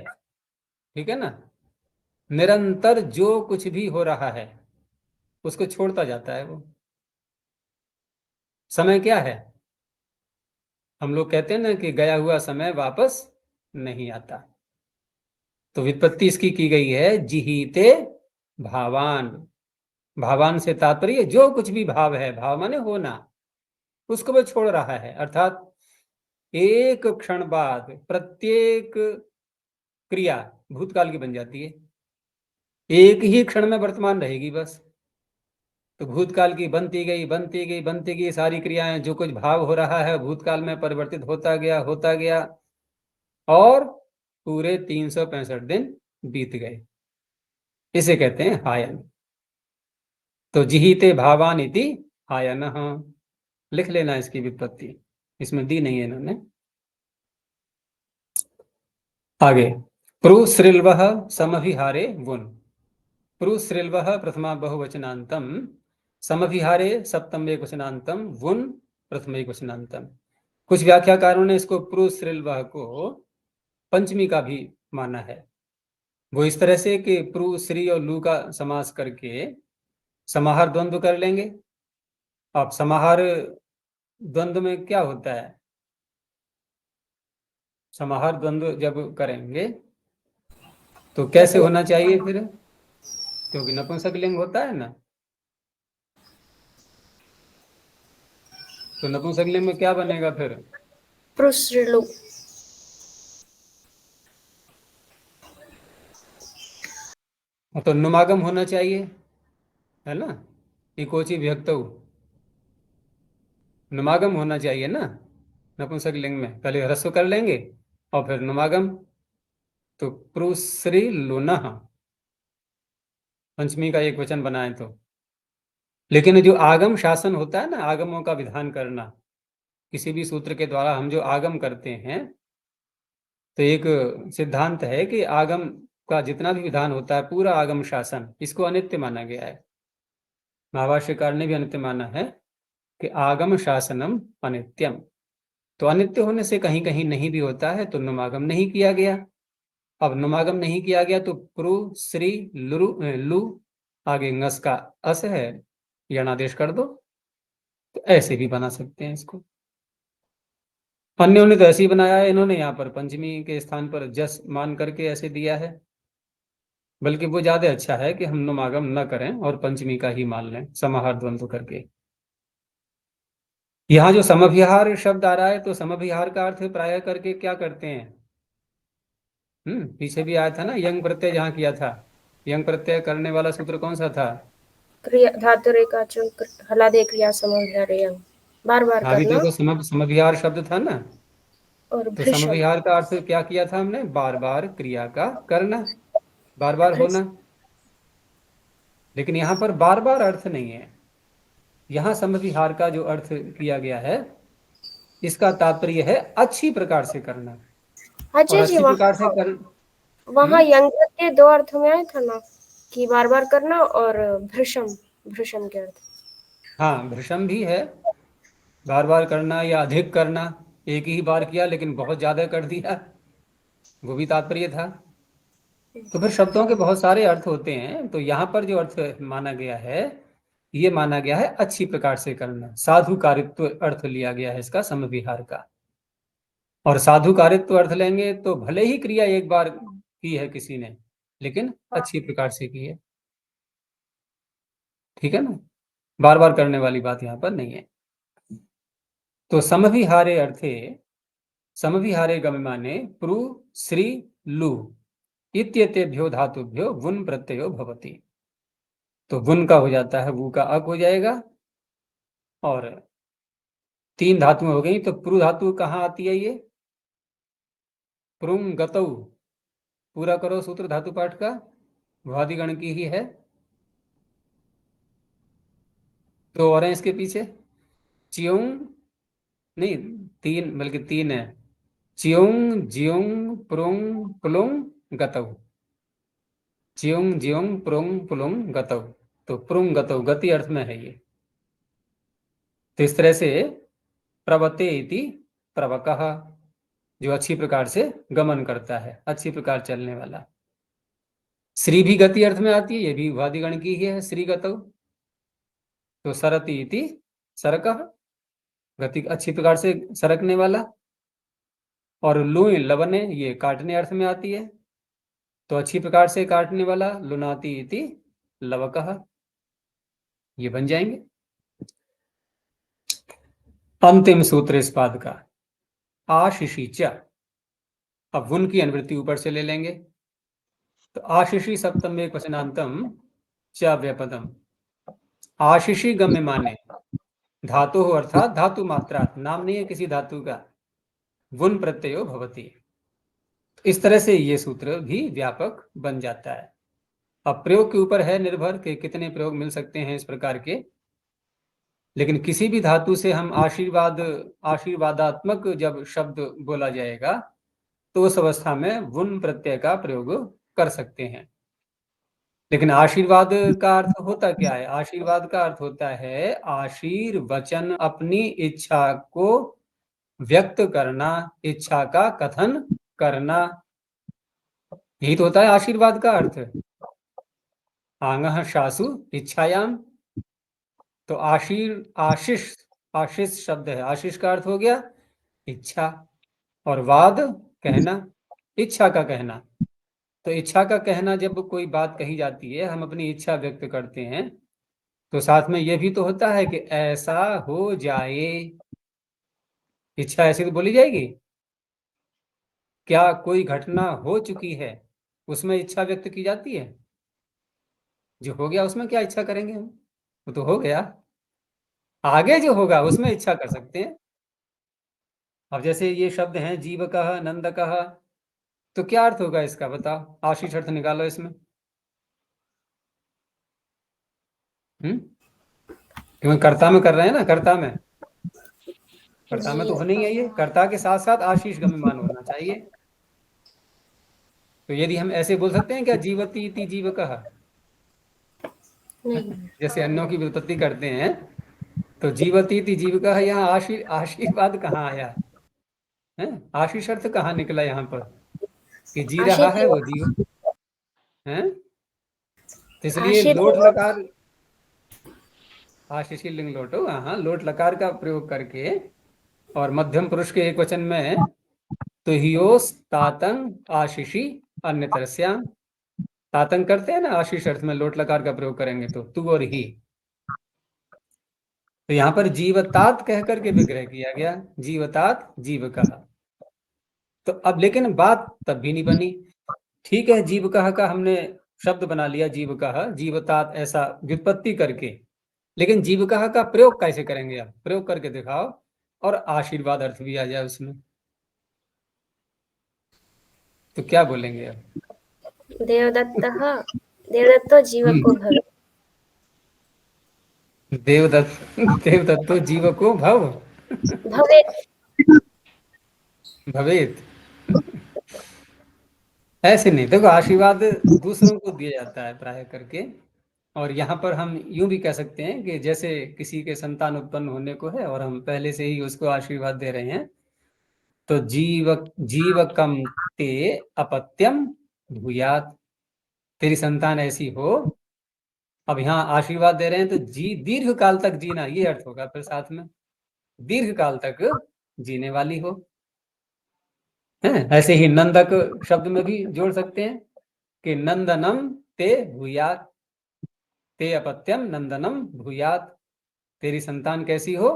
ठीक है ना, निरंतर जो कुछ भी हो रहा है उसको छोड़ता जाता है वो। समय क्या है? हम लोग कहते हैं ना कि गया हुआ समय वापस नहीं आता। तो व्युत्पत्ति इसकी की गई है जिहीते भावान। भावान से तात्पर्य जो कुछ भी भाव है, भाव माने होना, उसको वो छोड़ रहा है। अर्थात एक क्षण बाद प्रत्येक क्रिया भूतकाल की बन जाती है, एक ही क्षण में वर्तमान रहेगी बस। तो भूतकाल की बनती गई, बनती गई, बनती गई सारी क्रियाएं, जो कुछ भाव हो रहा है भूतकाल में परिवर्तित होता गया, होता गया, और पूरे 365 दिन बीत गए। इसे कहते हैं हायन। तो जिहीते भावान इति हायन, लिख लेना इसकी व्युत्पत्ति, इसमें दी नहीं है इन्होंने। आगे, प्रुसृल्वः समभिहारे वुन। प्रुसृल्वः प्रथमा बहुवचनांतम, समभिहारे सप्तम एकवचनांतम, वुन प्रथम एकवचनांतम। कुछ व्याख्याकारों ने इसको प्रुसृल्वः को पंचमी का भी माना है। वो इस तरह से कि प्रू, श्री और लू का समास करके समाहार द्वंद्व कर लेंगे। अब समाहार द्वंद्व में क्या होता है? समाहार द्वंद्व जब करेंगे तो कैसे होना चाहिए फिर? क्योंकि नपुंसक लिंग होता है ना, तो नपुंसक लिंग में क्या बनेगा फिर? प्रुसृलु। तो नुमागम होना चाहिए, है ना। इकोची विभक्तौ, नुमागम होना चाहिए ना नपुंसक लिंग में। पहले ह्रस्व कर लेंगे और फिर नुमागम। तो प्रुश्री लुनः पंचमी का एक वचन बनाए तो। लेकिन जो आगम शासन होता है ना, आगमों का विधान करना, किसी भी सूत्र के द्वारा हम जो आगम करते हैं, तो एक सिद्धांत है कि आगम का जितना भी विधान होता है, पूरा आगम शासन, इसको अनित्य माना गया है। महाभाष्यकार ने भी अनित्य माना है कि आगम शासनम अनित्यम। तो अनित्य होने से कहीं कहीं नहीं भी होता है, तो नुमागम नहीं किया गया। अब नुमागम नहीं किया गया तो प्रू श्री लू आगे ngस का अस है, यणादेश कर दो। तो ऐसे भी बना सकते हैं इसको। अन्यों ने तो ऐसे ही बनाया है, इन्होंने यहाँ पर पंचमी के स्थान पर जस मान करके ऐसे दिया है, बल्कि वो ज्यादा अच्छा है कि हम नुमागम न करें और पंचमी का ही मान लें समाहार द्वंद्व करके। यहाँ जो समभिहार शब्द आ रहा है, तो समभिहार का अर्थ प्राय करके क्या करते हैं? पीछे भी आया था ना, यंग प्रत्यय जहाँ किया था, यंग प्रत्यय करने वाला सूत्र कौन सा था? क्रिया धातु रेखा चो हलादे क्रिया समभिहारे यंग, बार बार अभी करना। देखो समभिहार शब्द था ना, और तो भृशम, समभिहार का अर्थ क्या किया था हमने? बार बार क्रिया का करना, बार बार होना। लेकिन यहाँ पर बार बार अर्थ नहीं है। यहाँ समभिहार का जो अर्थ किया गया है, इसका तात्पर्य है अच्छी प्रकार से करना। और अच्छा जी, अच्छी प्रकार से कर वहाँ यंग के दो अर्थों में आया था ना, कि बार बार करना, और भृशम, भृशम के अर्थ। हाँ, भृशम भी है, बार बार करना या अधिक करना, एक ही बार किया लेकिन बहुत ज्यादा कर दिया, वो भी तात्पर्य था। तो फिर शब्दों के बहुत सारे अर्थ होते हैं। तो यहाँ पर जो अर्थ माना गया है, ये माना गया है अच्छी प्रकार से करना, साधुकारित्व अर्थ लिया गया है इसका समभिहार का। और साधुकारित्व अर्थ लेंगे तो भले ही क्रिया एक बार की है किसी ने, लेकिन अच्छी प्रकार से की है, ठीक है ना, बार बार करने वाली बात यहाँ पर नहीं है। तो समभिहारे अर्थे, समभिहारे गम्यमाने प्रु श्री लु इत्येतेभ्यो धातुभ्यो वुन प्रत्ययो भवति। तो वुन का हो जाता है, वु का अक हो जाएगा, और तीन धातुएं हो गई। तो प्रु धातु कहाँ आती है? ये प्रुंग गतौ, पूरा करो सूत्र धातु पाठ का, भ्वादिगण की ही है। तो और हैं इसके पीछे, च्योंग, नहीं तीन, बल्कि तीन है, च्योंग ज्योंग प्रुंग प्लुंग गतौ, च्योंग ज्योंग प्रुंग प्लुंग गतौ। तो प्रुंग गतौ गति अर्थ में है ये। तो इस तरह से प्रवते इति प्रवकः, जो अच्छी प्रकार से गमन करता है, अच्छी प्रकार चलने वाला। श्री भी गति अर्थ में आती है, ये भी वादिगण की ही है, श्री गतौ। तो सरति इति सरकः, गति अच्छी प्रकार से सरकने वाला। और लुई लवने, ये काटने अर्थ में आती है, तो अच्छी प्रकार से काटने वाला, लुनाति इति लवकः, ये बन जाएंगे। अंतिम सूत्र इस पाद का, आशिषी च। अब वुन की अनुवृत्ति ऊपर से ले लेंगे। तो आशिषी सप्तम एक वचनांतम च व्यपदम, आशिषी गम्य माने धातु अर्थात धातु मात्रा, नाम नहीं है किसी धातु का, वुन प्रत्ययो भवति। इस तरह से ये सूत्र भी व्यापक बन जाता है। अब प्रयोग के ऊपर है निर्भर कि कितने प्रयोग मिल सकते हैं इस प्रकार के। लेकिन किसी भी धातु से हम आशीर्वादात्मक जब शब्द बोला जाएगा, तो उस अवस्था में वुन प्रत्यय का प्रयोग कर सकते हैं। लेकिन आशीर्वाद का अर्थ होता क्या है? आशीर्वाद का अर्थ होता है आशीर्वचन, अपनी इच्छा को व्यक्त करना, इच्छा का कथन करना, यही तो होता है आशीर्वाद का अर्थ। आंगः शासु इच्छायाम, तो आशीष, आशीष शब्द है, आशीष का अर्थ हो गया इच्छा, और वाद कहना, इच्छा का कहना। तो इच्छा का कहना, जब कोई बात कही जाती है, हम अपनी इच्छा व्यक्त करते हैं, तो साथ में यह भी तो होता है कि ऐसा हो जाए, इच्छा ऐसी तो बोली जाएगी। क्या कोई घटना हो चुकी है, उसमें इच्छा व्यक्त की जाती है? जो हो गया उसमें क्या इच्छा करेंगे हम? वो तो हो गया, आगे जो होगा उसमें इच्छा कर सकते हैं। अब जैसे ये शब्द हैं जीवकः नंदकः, तो क्या अर्थ होगा इसका बताओ, आशीष अर्थ निकालो इसमें। क्योंकि कर्ता में कर रहे हैं ना, कर्ता में तो होना ही है, ये कर्ता के साथ साथ आशीष गम्यमान होना चाहिए। तो यदि हम ऐसे बोल सकते हैं क्या, जीवती इति जीवकः, जैसे अन्यों की व्युत्पत्ति करते हैं, तो जीवती इति जीवकः, यहाँ आशीर्वाद कहाँ आया है? आशीष अर्थ कहाँ निकला यहाँ पर? कि जी रहा है वो जीव है। तो इसलिए लोट लकार, आशीषी लिंग लोटो, हाँ लोट लकार का प्रयोग करके और मध्यम पुरुष के एक वचन में तो हियोस तातंग आशीषी अन्यतरस्याम, तातंग करते हैं ना आशीष अर्थ में, लोट लकार का प्रयोग करेंगे तो तू और ही। तो यहाँ पर जीवतात कह करके विग्रह किया गया, जीवतात जीव कहा। तो अब लेकिन बात तब भी नहीं बनी। ठीक है, जीव कहा का हमने शब्द बना लिया, जीव कहा जीवतात ऐसा व्युत्पत्ति करके, लेकिन जीव कहा का प्रयोग कैसे करेंगे? आप प्रयोग करके दिखाओ और आशीर्वाद अर्थ भी आ जाए उसमें, तो क्या बोलेंगे आप? देवदत्तः देवदत्तो जीवको भवे। देवदत्त, देवदत्तो जीव को भव भवे भवेत। ऐसे नहीं, देखो आशीर्वाद दूसरों को दिया जाता है प्राय करके, और यहाँ पर हम यूं भी कह सकते हैं कि जैसे किसी के संतान उत्पन्न होने को है और हम पहले से ही उसको आशीर्वाद दे रहे हैं, तो जीवकम ते अपत्यम भूयात, तेरी संतान ऐसी हो। अब यहाँ आशीर्वाद दे रहे हैं तो जी दीर्घ काल तक जीना, ये अर्थ होगा फिर साथ में, दीर्घ काल तक जीने वाली हो। है ऐसे ही नंदक शब्द में भी जोड़ सकते हैं कि नंदनम ते भूयात, ते अपत्यम नंदनम भूयात, तेरी संतान कैसी हो?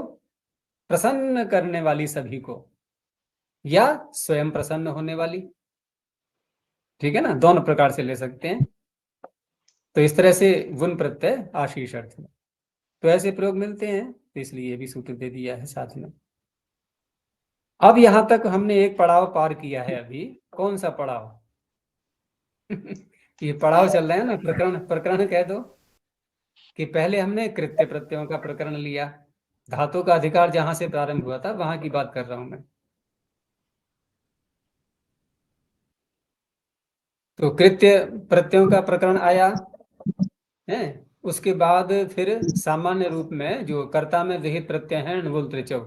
प्रसन्न करने वाली सभी को, या स्वयं प्रसन्न होने वाली। ठीक है ना, दोनों प्रकार से ले सकते हैं। तो इस तरह से गुण प्रत्यय आशीष अर्थ में तो ऐसे प्रयोग मिलते हैं, तो इसलिए ये भी सूत्र दे दिया है साथ में। अब यहां तक हमने एक पड़ाव पार किया है अभी। कौन सा पड़ाव? ये पड़ाव चल रहा है ना, प्रकरण प्रकरण कह दो कि पहले हमने कृत्य प्रत्ययों का प्रकरण लिया, धातु का अधिकार जहां से प्रारंभ हुआ था वहां की बात कर रहा हूं मैं। तो कृत्य प्रत्ययों का प्रकरण आया है, उसके बाद फिर सामान्य रूप में जो कर्ता में विहित प्रत्यय हैं णुल त्रिचौ,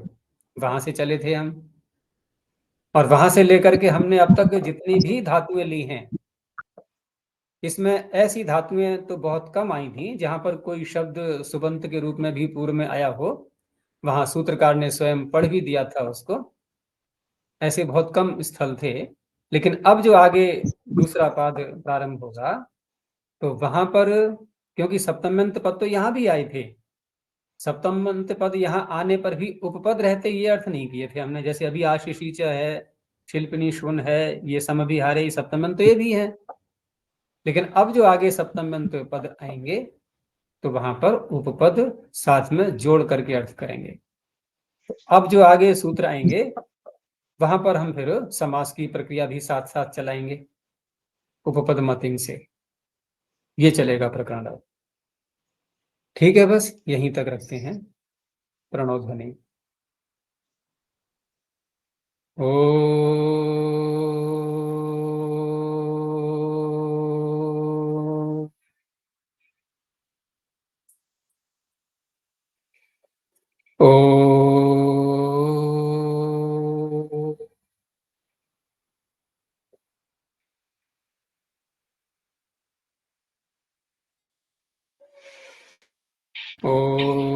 वहां से चले थे हम, और वहां से लेकर के हमने अब तक जितनी भी धातुएं ली हैं, इसमें ऐसी धातुएं तो बहुत कम आई थी जहां पर कोई शब्द सुबंत के रूप में भी पूर्व में आया हो, वहां सूत्रकार ने स्वयं पढ़ भी दिया था उसको। ऐसे बहुत कम स्थल थे। लेकिन अब जो आगे दूसरा पाद प्रारंभ होगा, तो वहां पर क्योंकि सप्तम्यंत पद तो यहाँ भी आए थे, सप्तम्यंत पद यहाँ आने पर भी उपपद रहते ये अर्थ नहीं किए थे हमने, जैसे अभी आशीषीच है, शिल्पनी शुन है, ये समभिहारे सप्तम्यंत तो ये भी है। लेकिन अब जो आगे सप्तम्यंत पद आएंगे तो वहां पर उपपद साथ में जोड़ करके अर्थ करेंगे। अब जो आगे सूत्र आएंगे वहां पर हम फिर समास की प्रक्रिया भी साथ साथ चलाएंगे उपपद मतिंग से, ये चलेगा प्रकरण अब। ठीक है, बस यहीं तक रखते हैं। प्रणव ध्वनि। ओ ओ ओ